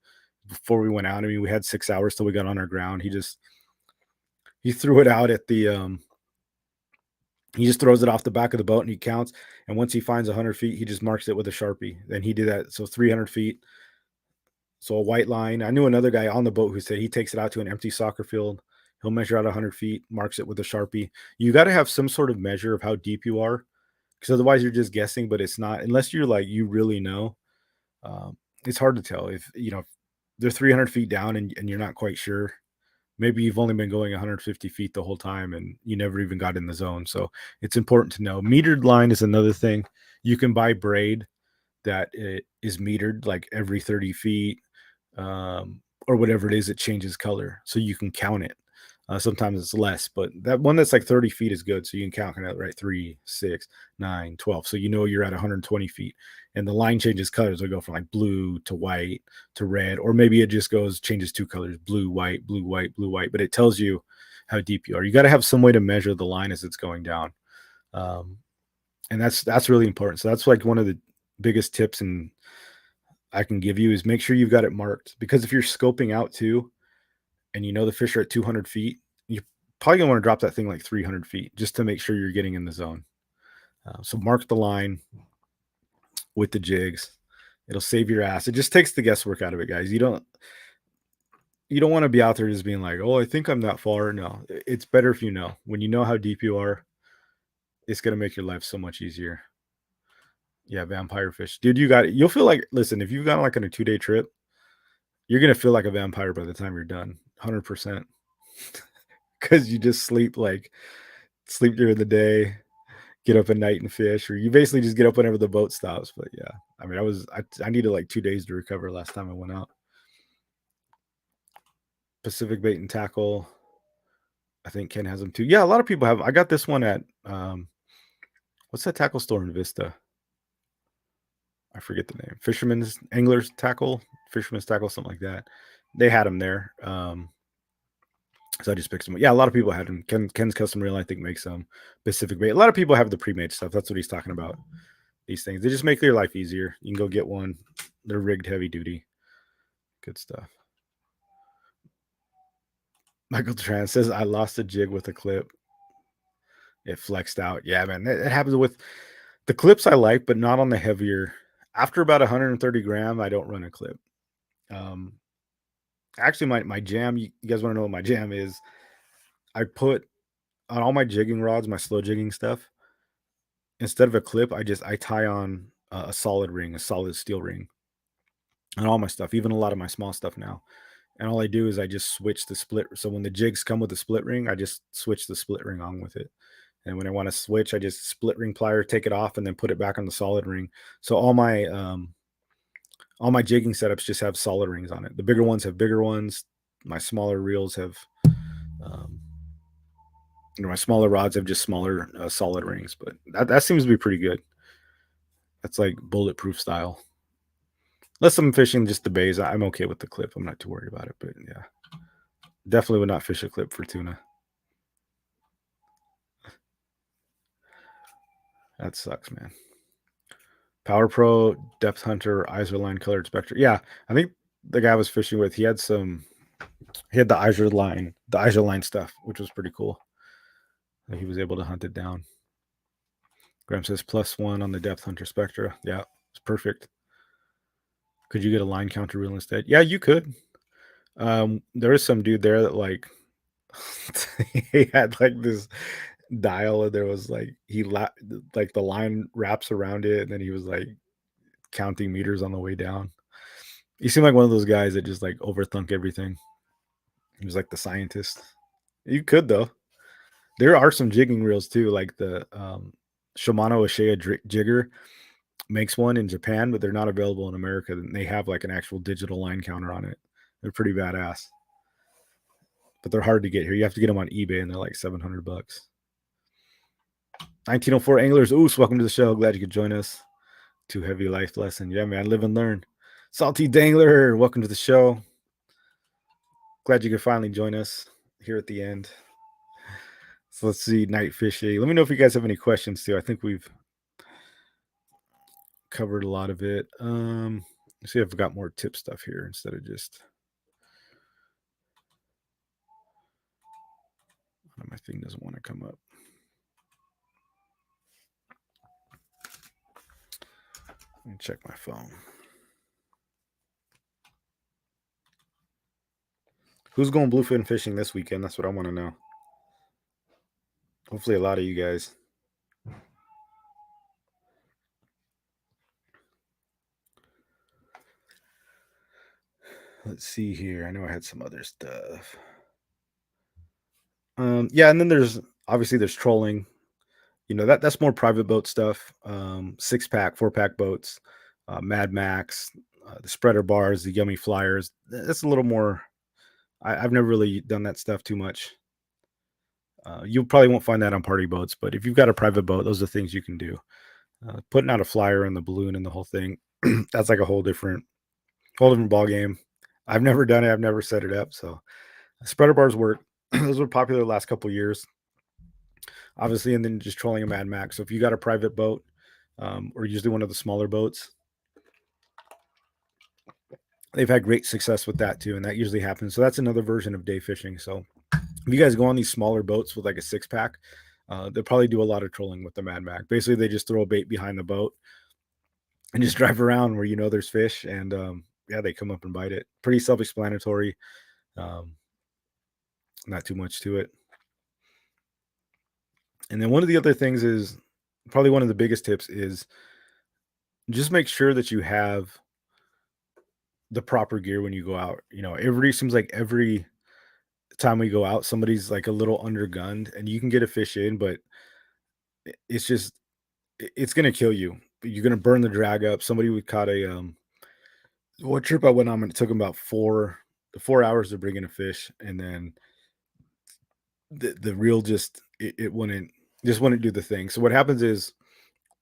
before we went out. I mean, we had 6 hours till we got on our ground. He threw it out at the he just throws it off the back of the boat and he counts. And once he finds 100 feet, he just marks it with a Sharpie. Then he did that. So 300 feet. So a white line. I knew another guy on the boat who said he takes it out to an empty soccer field. He'll measure out 100 feet, marks it with a Sharpie. You got to have some sort of measure of how deep you are, because otherwise you're just guessing, but it's not, unless you're like, you really know. It's hard to tell if, if they're 300 feet down and you're not quite sure. Maybe you've only been going 150 feet the whole time and you never even got in the zone. So it's important to know. Metered line is another thing. You can buy braid that it is metered like every 30 feet, or whatever it is, it changes color. So you can count it. Sometimes it's less, but that one that's like 30 feet is good. So you can count it, right? 3, 6, 9, 12. So you know you're at 120 feet. And the line changes colors. It'll go from like blue to white to red, or maybe it just changes 2 colors, blue, white, blue, white, blue, white. But it tells you how deep you are. You got to have some way to measure the line as it's going down. And that's really important. So that's like one of the biggest tips and I can give you is make sure you've got it marked, because if you're scoping out too, and you know the fish are at 200 feet, you're probably gonna want to drop that thing like 300 feet just to make sure you're getting in the zone. So mark the line with the jigs. It'll save your ass. It just takes the guesswork out of it, guys. You don't want to be out there just being like, oh, I think I'm that far. No, it's better if you know. When you know how deep you are, it's gonna make your life so much easier. Yeah, vampire fish, dude. You'll feel like, listen, if you've gone like on a 2-day trip, you're gonna feel like a vampire by the time you're done, 100%, because you just sleep during the day, get up at night and fish, or you basically just get up whenever the boat stops. But yeah, I mean, I needed like 2 days to recover last time I went out. Pacific Bait and Tackle, I think Ken has them too. Yeah, a lot of people have. I got this one at what's that tackle store in Vista? I forget the name. Fisherman's Anglers Tackle, Fisherman's Tackle, something like that. They had them there. So I just picked them up. Yeah, a lot of people had them. Ken's Custom Reel, I think, makes some Pacific Bait. A lot of people have the pre-made stuff. That's what he's talking about. These things. They just make your life easier. You can go get one. They're rigged heavy duty. Good stuff. Michael Tran says, I lost a jig with a clip. It flexed out. Yeah, man. It happens with the clips I like, but not on the heavier. After about 130 gram, I don't run a clip. Actually, my jam, you guys want to know what my jam is? I put on all my jigging rods, my slow jigging stuff, instead of a clip, I tie on a solid ring, a solid steel ring on all my stuff, even a lot of my small stuff now. And all I do is I just switch the split. So when the jigs come with the split ring, I just switch the split ring on with it. And when I want to switch, I just split ring plier, take it off, and then put it back on the solid ring. So all my jigging setups just have solid rings on it. The bigger ones have bigger ones. My smaller reels have, my smaller rods have just smaller solid rings. But that seems to be pretty good. That's like bulletproof style. Unless I'm fishing just the bays, I'm okay with the clip. I'm not too worried about it. But yeah. Definitely would not fish a clip for tuna. That sucks, man. Power Pro, Depth Hunter, Line Colored Spectre. Yeah, I think the guy I was fishing with, he had the line stuff, which was pretty cool. Like he was able to hunt it down. Graham says +1 on the Depth Hunter Spectra. Yeah, it's perfect. Could you get a line counter reel instead? Yeah, you could. There is some dude there that like he had like this dial, and there was like like the line wraps around it, and then he was like counting meters on the way down. He seemed like one of those guys that just like overthunk everything. He was like the scientist. You could though. There are some jigging reels too, like the Shimano Ashea jigger makes one in Japan, but they're not available in America. And they have like an actual digital line counter on it. They're pretty badass, but they're hard to get here. You have to get them on eBay, and they're like $700. 1904 Anglers, Oos, welcome to the show. Glad you could join us. Too heavy life lesson. Yeah, man, live and learn. Salty Dangler, welcome to the show. Glad you could finally join us here at the end. So let's see, night fishing. Let me know if you guys have any questions too. I think we've covered a lot of it. Let's see if I've got more tip stuff here instead of just my thing doesn't want to come up. Let me check my phone. Who's going bluefin fishing this weekend? That's what I want to know. Hopefully a lot of you guys. Let's see here. I know I had some other stuff. Yeah, and then there's trolling. You know, that's more private boat stuff. 6-pack, 4-pack boats, Mad Max, the spreader bars, the yummy flyers. That's a little more. I've never really done that stuff too much. You probably won't find that on party boats, but if you've got a private boat, those are things you can do. Putting out a flyer and the balloon and the whole thing, that's like a whole different ball game. I've never done it. I've never set it up. So spreader bars work. Those were popular the last couple of years, obviously, and then just trolling a Mad Max. So if you got a private boat, or usually one of the smaller boats, they've had great success with that too, and that usually happens. So that's another version of day fishing. So if you guys go on these smaller boats with like a 6-pack, they'll probably do a lot of trolling with the Mad Max. Basically, they just throw a bait behind the boat and just drive around where you know there's fish, and yeah, they come up and bite it. Pretty self-explanatory. Not too much to it. And then one of the other things is probably one of the biggest tips is just make sure that you have the proper gear when you go out. You know, seems like every time we go out, somebody's like a little undergunned, and you can get a fish in, but it's just it's gonna kill you. You're gonna burn the drag up. Somebody we caught what trip I went on, and it took them about 4 hours to bring in a fish, and then the reel it wouldn't do the thing. So what happens is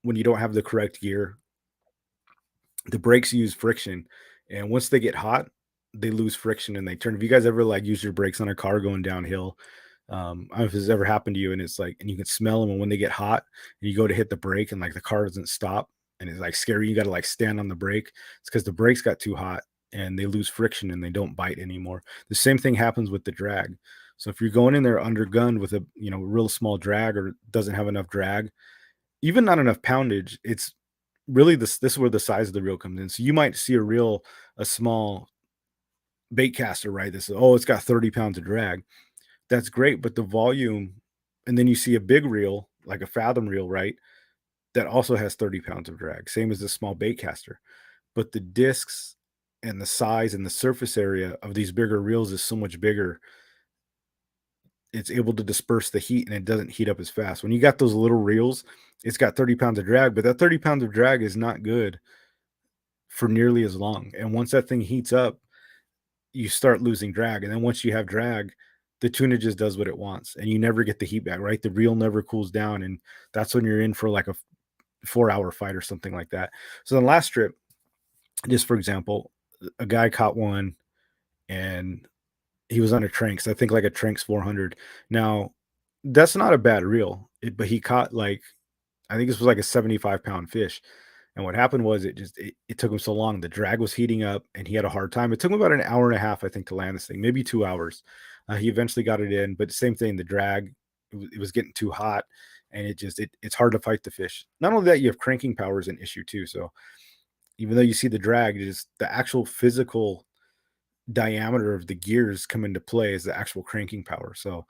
when you don't have the correct gear, the brakes use friction, and once they get hot, they lose friction and they turn. Have you guys ever like use your brakes on a car going downhill? I don't know if this has ever happened to you, and it's like, and you can smell them, and when they get hot, and you go to hit the brake, and like the car doesn't stop, and it's like scary. You got to like stand on the brake. It's because the brakes got too hot, and they lose friction, and they don't bite anymore. The same thing happens with the drag. So if you're going in there undergunned with a real small drag, or doesn't have enough drag, even not enough poundage, it's really this is where the size of the reel comes in. So you might see a small bait caster, right? This is, oh, it's got 30 pounds of drag. That's great, but the volume, and then you see a big reel, like a fathom reel, right? That also has 30 pounds of drag, same as the small bait caster. But the discs and the size and the surface area of these bigger reels is so much bigger. It's able to disperse the heat, and it doesn't heat up as fast. When you got those little reels, it's got 30 pounds of drag, but that 30 pounds of drag is not good for nearly as long. And once that thing heats up, you start losing drag. And then once you have drag, the tuna just does what it wants, and you never get the heat back, right? The reel never cools down. And that's when you're in for like a 4-hour fight or something like that. So the last trip, just for example, a guy caught one, and He was on a Tranks, I think like a Tranks 400. Now, that's not a bad reel, but he caught like I think this was like a 75-pound fish. And what happened was it took him so long. The drag was heating up and he had a hard time. It took him about an hour and a half, I think, to land this thing, maybe 2 hours. He eventually got it in, but same thing, the drag, it was getting too hot and it's hard to fight the fish. Not only that, you have cranking power is an issue too. So even though you see the drag, just the actual physical diameter of the gears come into play is the actual cranking power. So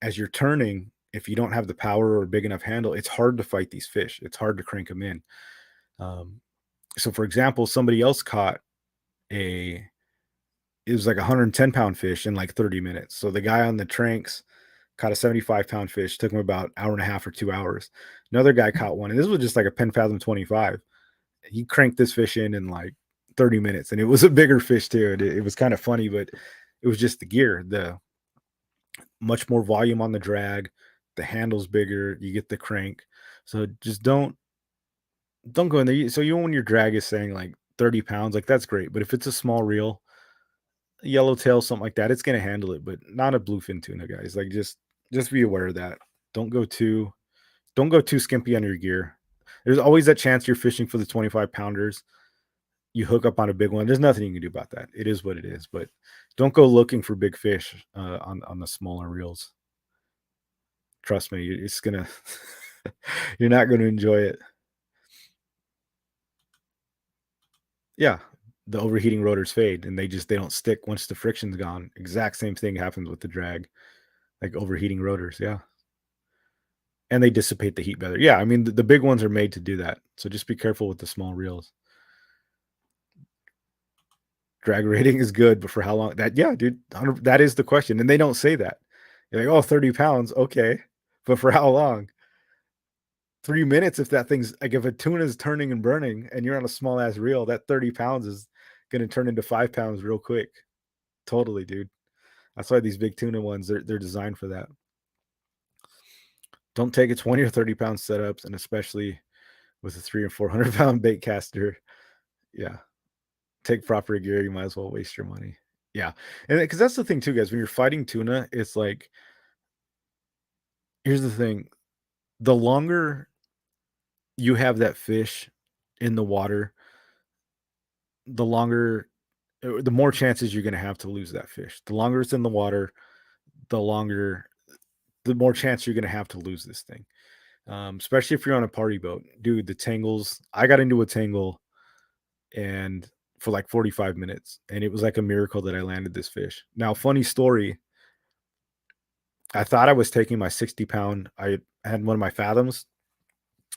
as you're turning, if you don't have the power or a big enough handle, it's hard to fight these fish. It's hard to crank them in. Um, so, for example, somebody else caught a it was like a 110-pound fish in like 30 minutes. So the guy on the Tranks caught a 75-pound fish. Took him about an hour and a half or 2 hours. Another guy caught one, and this was just like a Penn Fathom 25. He cranked this fish in like 30 minutes, and it was a bigger fish too. It was kind of funny, but it was just the gear, the much more volume on the drag, the handle's bigger, you get the crank. So just don't go in there. So you when your drag is saying like 30 pounds, like that's great. But if it's a small reel, yellowtail, something like that, it's gonna handle it, but not a bluefin tuna, guys. Like just be aware of that. Don't go too don't go too skimpy on your gear. There's always that chance you're fishing for the 25 pounders. You hook up on a big one. There's nothing you can do about that. It is what it is. But don't go looking for big fish on the smaller reels. Trust me, it's gonna you're not gonna enjoy it. Yeah, the overheating rotors fade and they don't stick once the friction's gone. Exact same thing happens with the drag, like overheating rotors. Yeah, and they dissipate the heat better. Yeah, I mean the big ones are made to do that. So just be careful with the small reels. Drag rating is good, but for how long? That yeah, dude, that is the question, and they don't say that. You're like, oh, 30 pounds, okay, but for how long? 3 minutes if that thing's like if a tuna is turning and burning and you're on a small ass reel, that 30 pounds is gonna turn into 5 pounds real quick. Totally, dude. That's why these big tuna ones, they're designed for that. Don't take a 20 or 30-pound setups, and especially with a 300 or 400 pound bait caster. Yeah. Take proper gear, you might as well waste your money. Yeah. And because that's the thing too, guys. When you're fighting tuna, it's like here's the thing. The longer you have that fish in the water, the longer the more chances you're gonna have to lose that fish. The longer it's in the water, the longer the more chance you're gonna have to lose this thing. Especially if you're on a party boat. Dude, the tangles, I got into a tangle and for like 45 minutes, and it was like a miracle that I landed this fish. Now, funny story, I thought I was taking my 60-pound, I had one of my fathoms,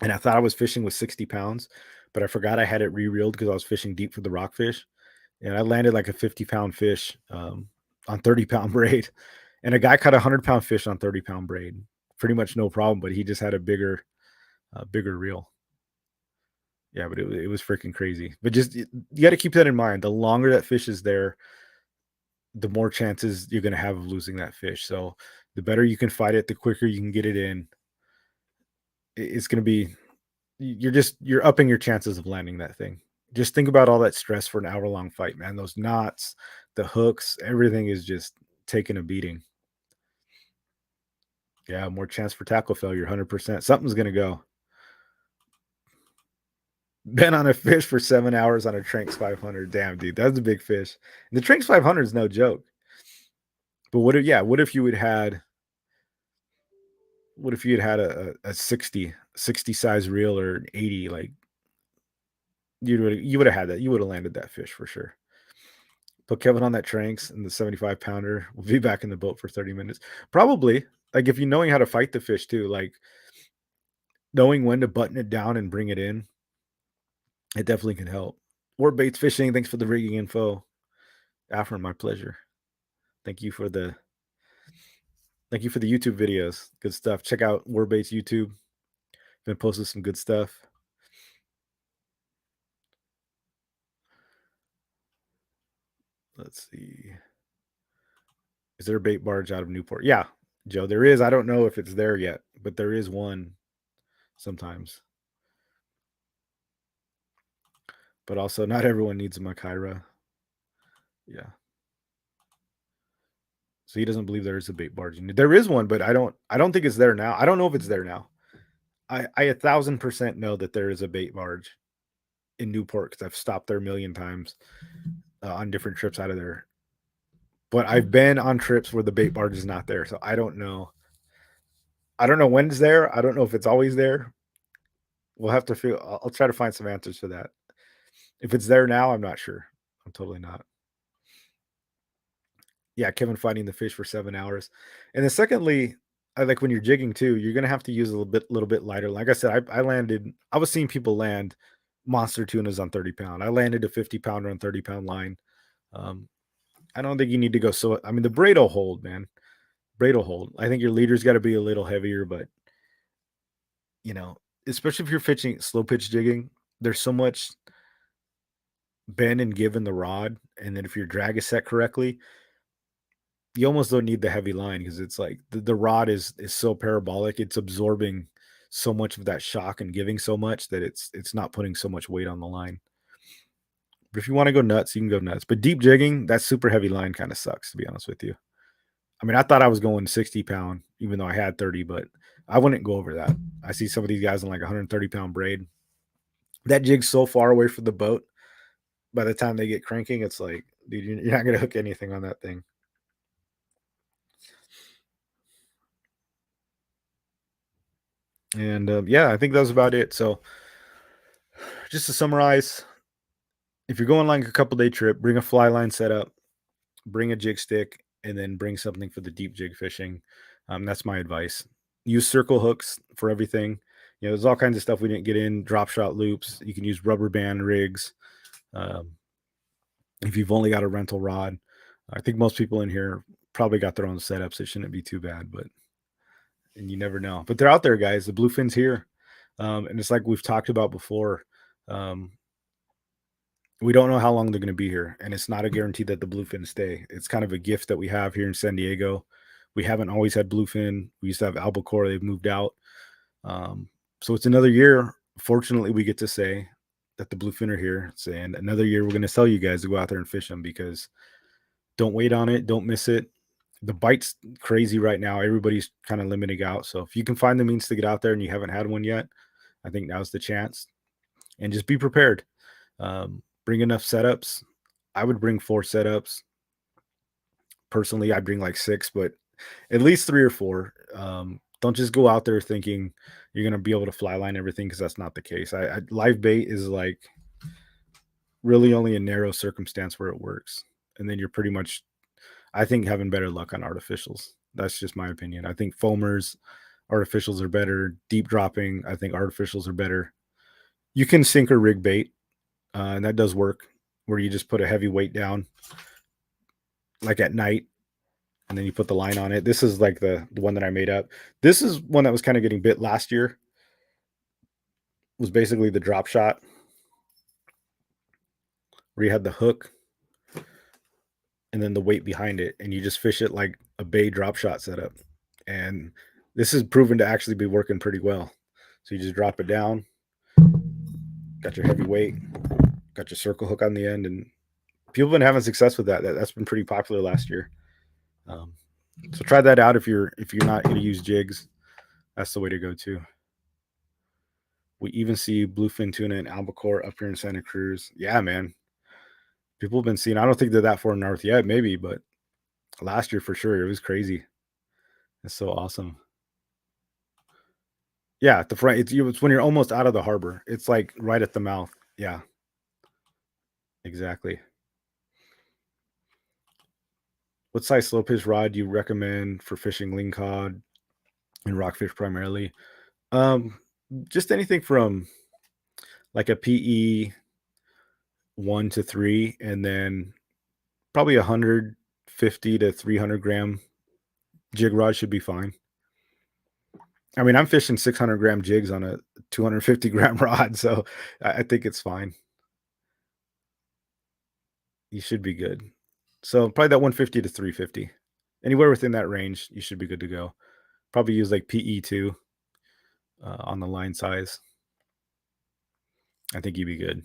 and I thought I was fishing with 60 pounds, but I forgot I had it re-reeled because I was fishing deep for the rockfish. And I landed like a 50-pound fish on 30-pound braid. And a guy caught a 100-pound fish on 30-pound braid. Pretty much no problem, but he just had a bigger reel. Yeah, but it was freaking crazy. But just you got to keep that in mind. The longer that fish is there, the more chances you're going to have of losing that fish. So the better you can fight it, the quicker you can get it in. It's going to be you're upping your chances of landing that thing. Just think about all that stress for an hour long fight, man. Those knots, the hooks, everything is just taking a beating. Yeah, more chance for tackle failure, 100%. Something's going to go. Been on a fish for 7 hours on a Tranks 500. Damn, dude, that's a big fish. And the Tranks 500 is no joke. But what if you had had, what if you had had a 60 size reel or an 80, like you would have had that. You would have landed that fish for sure. Put Kevin on that Tranks and the 75 pounder. We'll be back in the boat for 30 minutes. Probably. Like if you knowing how to fight the fish too, like knowing when to button it down and bring it in, it definitely can help. War Baits Fishing, thanks for the rigging info. Afrin, my pleasure. Thank you for the YouTube videos. Good stuff. Check out War Baits YouTube. Been posting some good stuff. Let's see. Is there a bait barge out of Newport? Yeah, Joe, there is. I don't know if it's there yet, but there is one sometimes. But also, not everyone needs a Makaira. Yeah. So he doesn't believe there is a bait barge. There is one, but I don't think it's there now. I don't know if it's there now. I 1,000% know that there is a bait barge in Newport because I've stopped there a million times on different trips out of there. But I've been on trips where the bait barge is not there, so I don't know. I don't know when it's there. I don't know if it's always there. We'll have to figure. I'll try to find some answers for that. If it's there now, I'm not sure. I'm totally not. Yeah, Kevin fighting the fish for 7 hours, and then secondly, I like when you're jigging too. You're gonna have to use a little bit lighter. Like I said, I landed. I was seeing people land monster tunas on 30 pound. I landed a 50 pounder on 30 pound line. Um, I don't think you need to go so. I mean, the braid will hold, man. Braid will hold. I think your leader's got to be a little heavier, but you know, especially if you're fishing slow pitch jigging, there's so much bend and give in the rod, and then if your drag is set correctly, you almost don't need the heavy line because it's like the rod is so parabolic, it's absorbing so much of that shock and giving so much that it's not putting so much weight on the line. But if you want to go nuts, you can go nuts. But deep jigging, that super heavy line kind of sucks, to be honest with you. I mean, I thought I was going 60 pound, even though I had 30, but I wouldn't go over that. I see some of these guys on like 130 pound braid. That jig's so far away from the boat. By the time they get cranking, it's like, dude, you're not going to hook anything on that thing. And yeah, I think that was about it. So just to summarize, if you're going like a couple day trip, bring a fly line setup, bring a jig stick, and then bring something for the deep jig fishing. That's my advice. Use circle hooks for everything. You know, there's all kinds of stuff we didn't get in. Drop shot loops. You can use rubber band rigs. Um, if you've only got a rental rod, I think most people in here probably got their own setups. It shouldn't be too bad, but and you never know. But they're out there, guys. The bluefin's here, and it's like we've talked about before. Um, we don't know how long they're going to be here, and it's not a guarantee that the bluefin stay. It's kind of a gift that we have here in San Diego. We haven't always had bluefin. We used to have albacore. They've moved out, so it's another year. Fortunately, we get to say that the bluefin are here, and another year we're going to tell you guys to go out there and fish them because don't wait on it, don't miss it. The bite's crazy right now. Everybody's kind of limiting out, so if you can find the means to get out there and you haven't had one yet, I think now's the chance. And just be prepared. Bring enough setups. I would bring 4 setups. Personally, I'd bring like 6, but at least 3 or 4. Don't just go out there thinking you're going to be able to fly line everything because that's not the case. Live bait is like really only a narrow circumstance where it works. And then you're pretty much, I think, having better luck on artificials. That's just my opinion. I think foamers, artificials are better. Deep dropping, I think artificials are better. You can sink or rig bait, and that does work where you just put a heavy weight down like at night and then you put the line on it. This is like the one that I made up. This is one that was kind of getting bit last year. Was basically the drop shot where you had the hook and then the weight behind it, and you just fish it like a bay drop shot setup. And this is proven to actually be working pretty well. So you just drop it down, got your heavy weight, got your circle hook on the end, and people have been having success with that. That's been pretty popular last year. Um, so try that out if you're not going to use jigs. That's the way to go too. We even see bluefin tuna and albacore up here in Santa Cruz. Yeah, man. People have been seeing. I don't think they're that far north yet, maybe, but last year for sure, it was crazy. It's so awesome. Yeah, at the front. It's when you're almost out of the harbor. It's like right at the mouth. Yeah, exactly. What size slow pitch rod do you recommend for fishing lingcod and rockfish primarily? Um, just anything from like a PE 1 to 3, and then probably 150 to 300 gram jig rod should be fine. I mean, I'm fishing 600 gram jigs on a 250 gram rod, so I think it's fine. You should be good. So probably that 150 to 350, anywhere within that range, you should be good to go. Probably use like PE2 on the line size. I think you'd be good.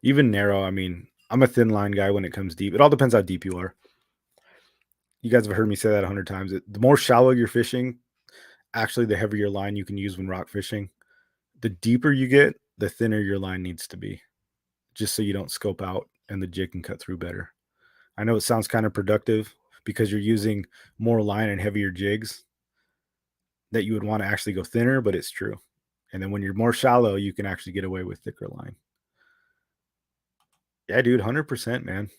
Even narrow. I mean, I'm a thin line guy when it comes deep. It all depends how deep you are. you guys have heard me say that 100 times. The more shallow you're fishing, actually, the heavier line you can use when rock fishing. The deeper you get, the thinner your line needs to be, just so you don't scope out and the jig can cut through better. I know it sounds kind of productive because you're using more line and heavier jigs that you would want to actually go thinner, but it's true. And then when you're more shallow, you can actually get away with thicker line. Yeah, dude, 100%, man.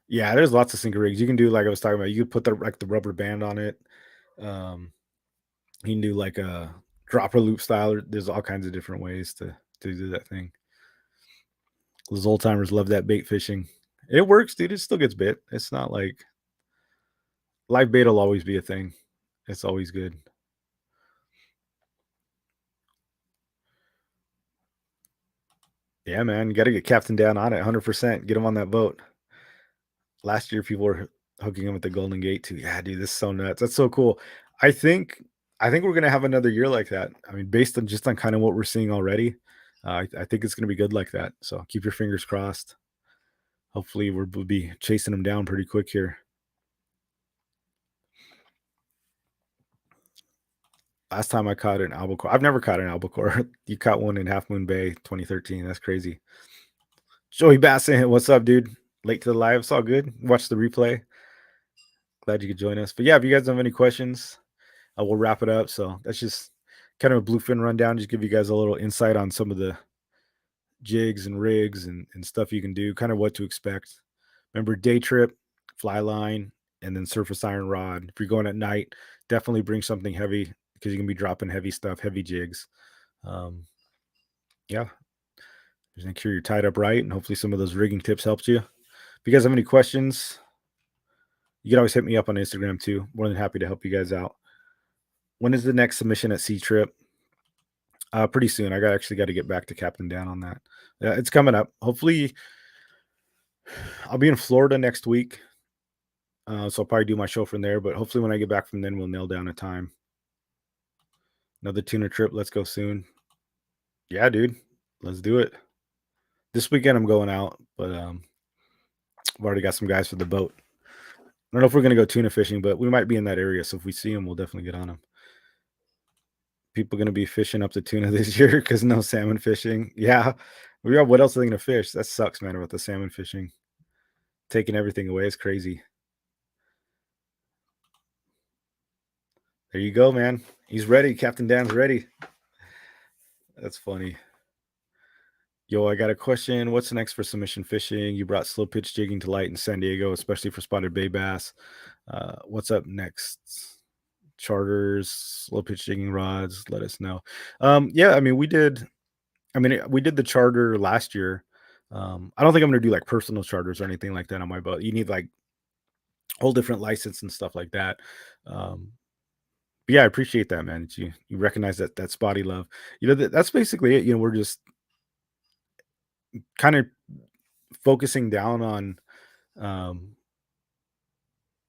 Yeah, there's lots of sinker rigs. You can do like I was talking about. You could put the rubber band on it. Um, you can do like a dropper loop style. There's all kinds of different ways to do that thing. Those old timers love that bait fishing. It works, dude. It still gets bit. It's not like live bait will always be a thing. It's always good. Yeah, man. You got to get Captain down on it 100%. Get him on that boat. Last year, people were hooking him at the Golden Gate too. Yeah, dude, this is so nuts. That's so cool. I think I think we're gonna have another year like that. I mean, based on just on kind of what we're seeing already, I think it's gonna be good like that. So keep your fingers crossed. Hopefully, we'll be chasing them down pretty quick here. Last time I caught an albacore, I've never caught an albacore. You caught one in Half Moon Bay, 2013. That's crazy. Joey Bassin, what's up, dude? Late to the live. It's all good. Watch the replay. Glad you could join us. But yeah, if you guys have any questions, we'll wrap it up. So that's just kind of a bluefin rundown. Just give you guys a little insight on some of the jigs and rigs and stuff you can do, kind of what to expect. Remember, day trip, fly line, and then surface iron rod. If you're going at night, definitely bring something heavy because you can be dropping heavy stuff, heavy jigs. Um, yeah, just make sure you're tied up right, and hopefully some of those rigging tips helped you. If you guys have any questions, you can always hit me up on Instagram too. More than happy to help you guys out. When is the next submission at Sea Trip? Pretty soon. I got to get back to Captain Dan on that. Yeah, it's coming up. Hopefully, I'll be in Florida next week, so I'll probably do my show from there. But hopefully, when I get back from then, we'll nail down a time. Another tuna trip. Let's go soon. Yeah, dude. Let's do it. This weekend I'm going out, but I've already got some guys for the boat. I don't know if we're gonna go tuna fishing, but we might be in that area. So if we see them, we'll definitely get on them. People gonna be fishing up the tuna this year because no salmon fishing. Yeah, we are. What else are they gonna fish? That sucks, man. About the salmon fishing, taking everything away is crazy. There you go, man. He's ready. Captain Dan's ready. That's funny. Yo, I got a question. What's next for submission fishing? You brought slow pitch jigging to light in San Diego, especially for spotted bay bass. What's up next? Charters, slow pitch jigging rods. Let us know. Yeah, I mean, we did. I mean, we did the charter last year. I don't think I'm gonna do like personal charters or anything like that on my boat. You need like whole different license and stuff like that. Um, but yeah, I appreciate that, man. That you recognize that spotty love. You know, that's basically it. You know, we're just kind of focusing down on um,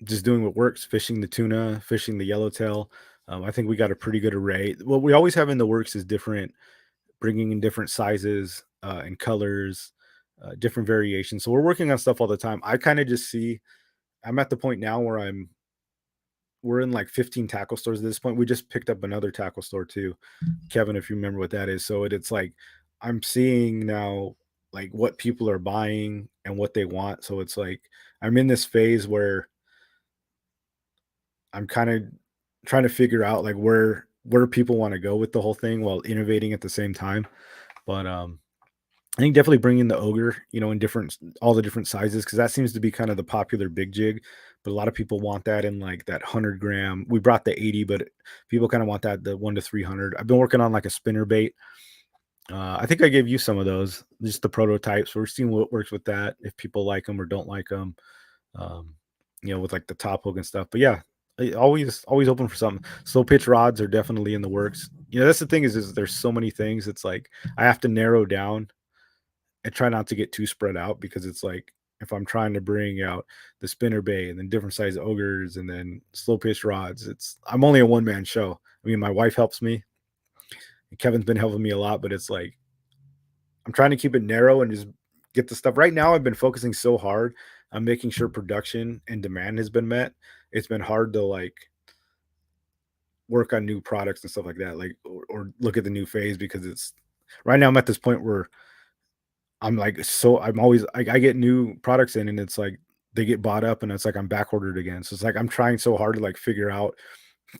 just doing what works, fishing the tuna, fishing the yellowtail. I think we got a pretty good array. What we always have in the works is different, bringing in different sizes and colors, different variations. So we're working on stuff all the time. I kind of just see. I'm at the point now where we're in like 15 tackle stores at this point. We just picked up another tackle store too, Kevin, if you remember what that is. So it's like I'm seeing now like what people are buying and what they want. So it's like I'm in this phase where I'm kind of trying to figure out like where people want to go with the whole thing while innovating at the same time. But I think definitely bringing the ogre, you know, in different all the different sizes because that seems to be kind of the popular big jig. But a lot of people want that in like that 100 gram. We brought the 80, but people kind of want that the 1 to 300. I've been working on like a spinner bait. I think I gave you some of those, just the prototypes. We're seeing what works with that, if people like them or don't like them. Um, you know, with like the top hook and stuff. But yeah, always open for something. Slow pitch rods are definitely in the works. You know, that's the thing is there's so many things. It's like I have to narrow down and try not to get too spread out because it's like if I'm trying to bring out the spinner bait and then different size ogres and then slow pitch rods, I'm only a one man show. I mean, my wife helps me. Kevin's been helping me a lot, but it's like I'm trying to keep it narrow and just get the stuff. Right now, I've been focusing so hard I'm making sure production and demand has been met. It's been hard to like work on new products and stuff like that, like or look at the new phase because it's right now I'm at this point where I'm like so I'm always I get new products in and it's like they get bought up and it's like I'm back ordered again. So it's like I'm trying so hard to like figure out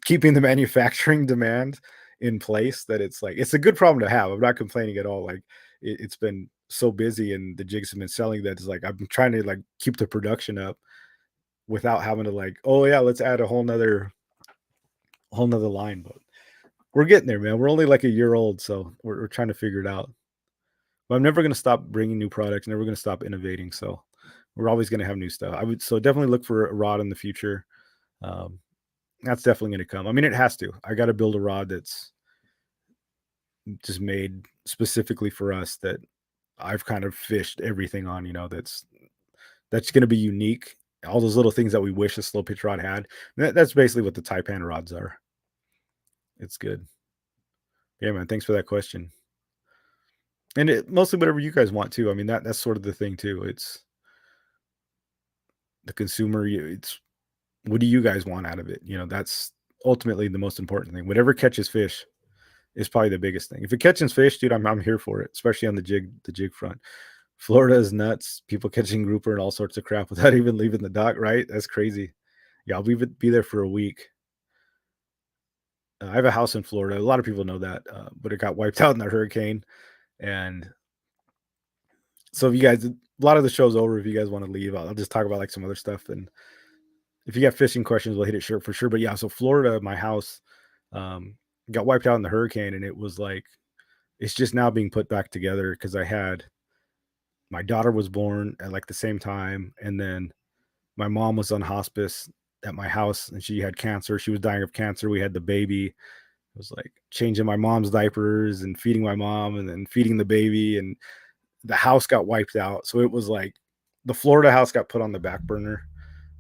keeping the manufacturing demand in place that it's like it's a good problem to have. I'm not complaining at all. Like it's been so busy and the jigs have been selling that it's like I'm trying to like keep the production up without having to like, oh yeah, let's add a whole nother line. But we're getting there, man. We're only like a year old, so we're trying to figure it out. But I'm never going to stop bringing new products. Never going to stop innovating. So we're always going to have new stuff. I would so definitely look for a rod in the future. Um, that's definitely going to come. I mean, it has to. I got to build a rod that's just made specifically for us that I've kind of fished everything on. You know, that's going to be unique. All those little things that we wish a slow pitch rod had. That's basically what the Taipan rods are. It's good. Yeah, man. Thanks for that question. And mostly whatever you guys want too. I mean, that's sort of the thing too. It's the consumer. It's what do you guys want out of it? You know, that's ultimately the most important thing. Whatever catches fish is probably the biggest thing. If it catches fish, dude, I'm here for it, especially on the jig front. Florida is nuts. People catching grouper and all sorts of crap without even leaving the dock, right? That's crazy. Yeah, I'll be there for a week. I have a house in Florida. A lot of people know that, but it got wiped out in the hurricane. And so if you guys, a lot of the show's over. If you guys want to leave, I'll just talk about like some other stuff. And if you got fishing questions, we'll hit it sure for sure. But yeah, so Florida, my house, um, got wiped out in the hurricane, and it was like it's just now being put back together because I had my daughter was born at like the same time, and then my mom was on hospice at my house, and she had cancer. She was dying of cancer. We had the baby. It was like changing my mom's diapers and feeding my mom, and then feeding the baby, and the house got wiped out. So it was like the Florida house got put on the back burner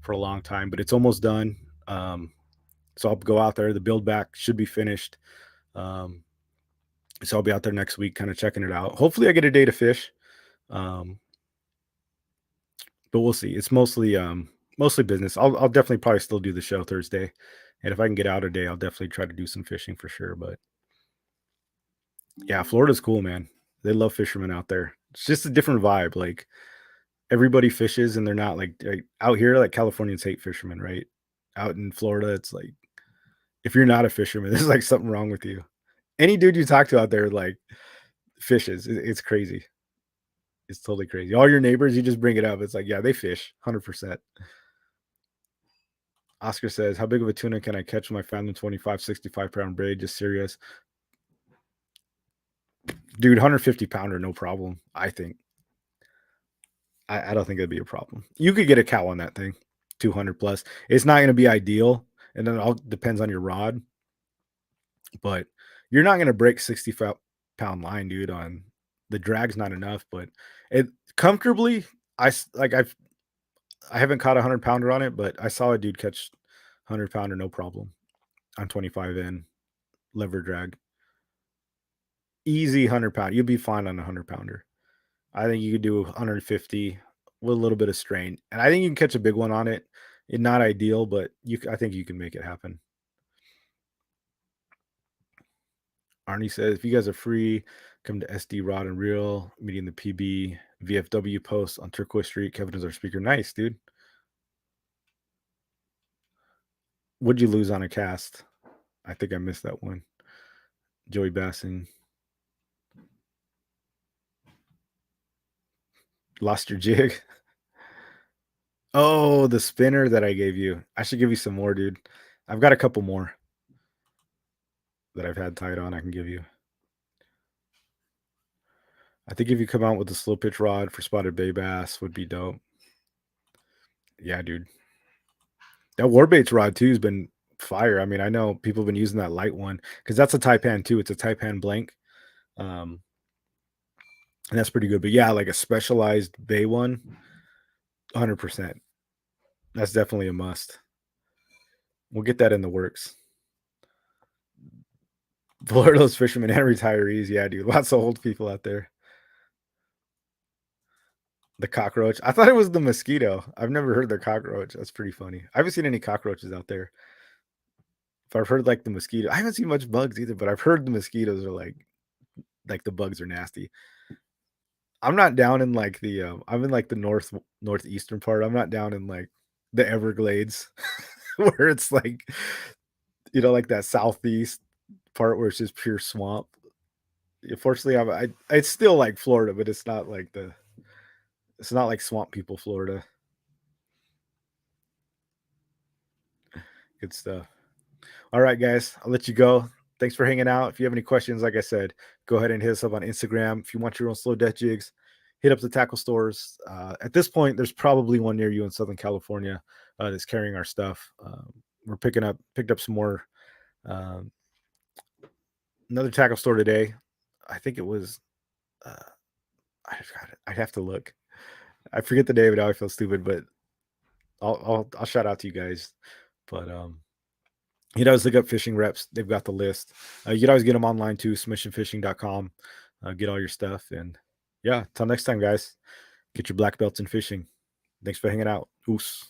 for a long time, but it's almost done. So I'll go out there. The build back should be finished. Um, so I'll be out there next week, kind of checking it out. Hopefully, I get a day to fish. Um, but we'll see. It's mostly business. I'll definitely probably still do the show Thursday, and if I can get out a day, I'll definitely try to do some fishing for sure. But yeah, Florida's cool, man. They love fishermen out there. It's just a different vibe. Like everybody fishes, and they're not like out here. Like Californians hate fishermen, right? Out in Florida, it's like if you're not a fisherman, there's like something wrong with you. Any dude you talk to out there like fishes. It's crazy. It's totally crazy. All your neighbors, you just bring it up. It's like, yeah, they fish 100%. Oscar says, how big of a tuna can I catch with my Phantom 25, 65-pound braid? Just serious. Dude, 150 pounder, no problem. I think. I don't think it'd be a problem. You could get a cow on that thing, 200 plus. It's not going to be ideal. And then it all depends on your rod. But you're not going to break 60-pound line, dude, on the drag's not enough. But it comfortably, I haven't caught a 100-pounder on it, but I saw a dude catch 100-pounder, no problem on 25N lever drag. Easy 100-pound. You'll be fine on a 100-pounder. I think you could do 150 with a little bit of strain, and I think you can catch a big one on it. It's not ideal, but I think you can make it happen. Arnie says, if you guys are free, come to SD Rod and Reel, meeting the PB VFW post on Turquoise Street. Kevin is our speaker. Nice, dude. What'd you lose on a cast? I think I missed that one. Joey Bassin. Lost your jig. Oh, the spinner that I gave you. I should give you some more, dude. I've got a couple more that I've had tied on I can give you. I think if you come out with a slow pitch rod for spotted bay bass would be dope. Yeah, dude. That warbaits rod too has been fire. I mean, I know people have been using that light one because that's a Taipan too. It's a Taipan blank. And that's pretty good. But yeah, like a specialized bay one, 100%. That's definitely a must. We'll get that in the works. Florida's fishermen and retirees. Yeah, dude. Lots of old people out there. The cockroach. I thought it was the mosquito. I've never heard the cockroach. That's pretty funny. I haven't seen any cockroaches out there. If I've heard like the mosquito, I haven't seen much bugs either, but I've heard the mosquitoes are like the bugs are nasty. I'm not down in like the I'm in like the northeastern part. I'm not down in like the Everglades where it's like like that southeast part where it's just pure swamp. Unfortunately, it's still like Florida, but it's not like swamp people Florida. Good stuff. All right, guys, I'll let you go. Thanks for hanging out. If you have any questions, like I said, go ahead and hit us up on Instagram. If you want your own slow death jigs, hit up the tackle stores. At this point, there's probably one near you in Southern California that's carrying our stuff. We're picked up some more. Um, Another tackle store today. I think it was. I'd have to look. I forget the name, and now I feel stupid, but I'll shout out to you guys. But you can always look up fishing reps. They've got the list. You can always get them online too, submissionfishing.com. Get all your stuff. And yeah, till next time, guys, get your black belts in fishing. Thanks for hanging out. Oos.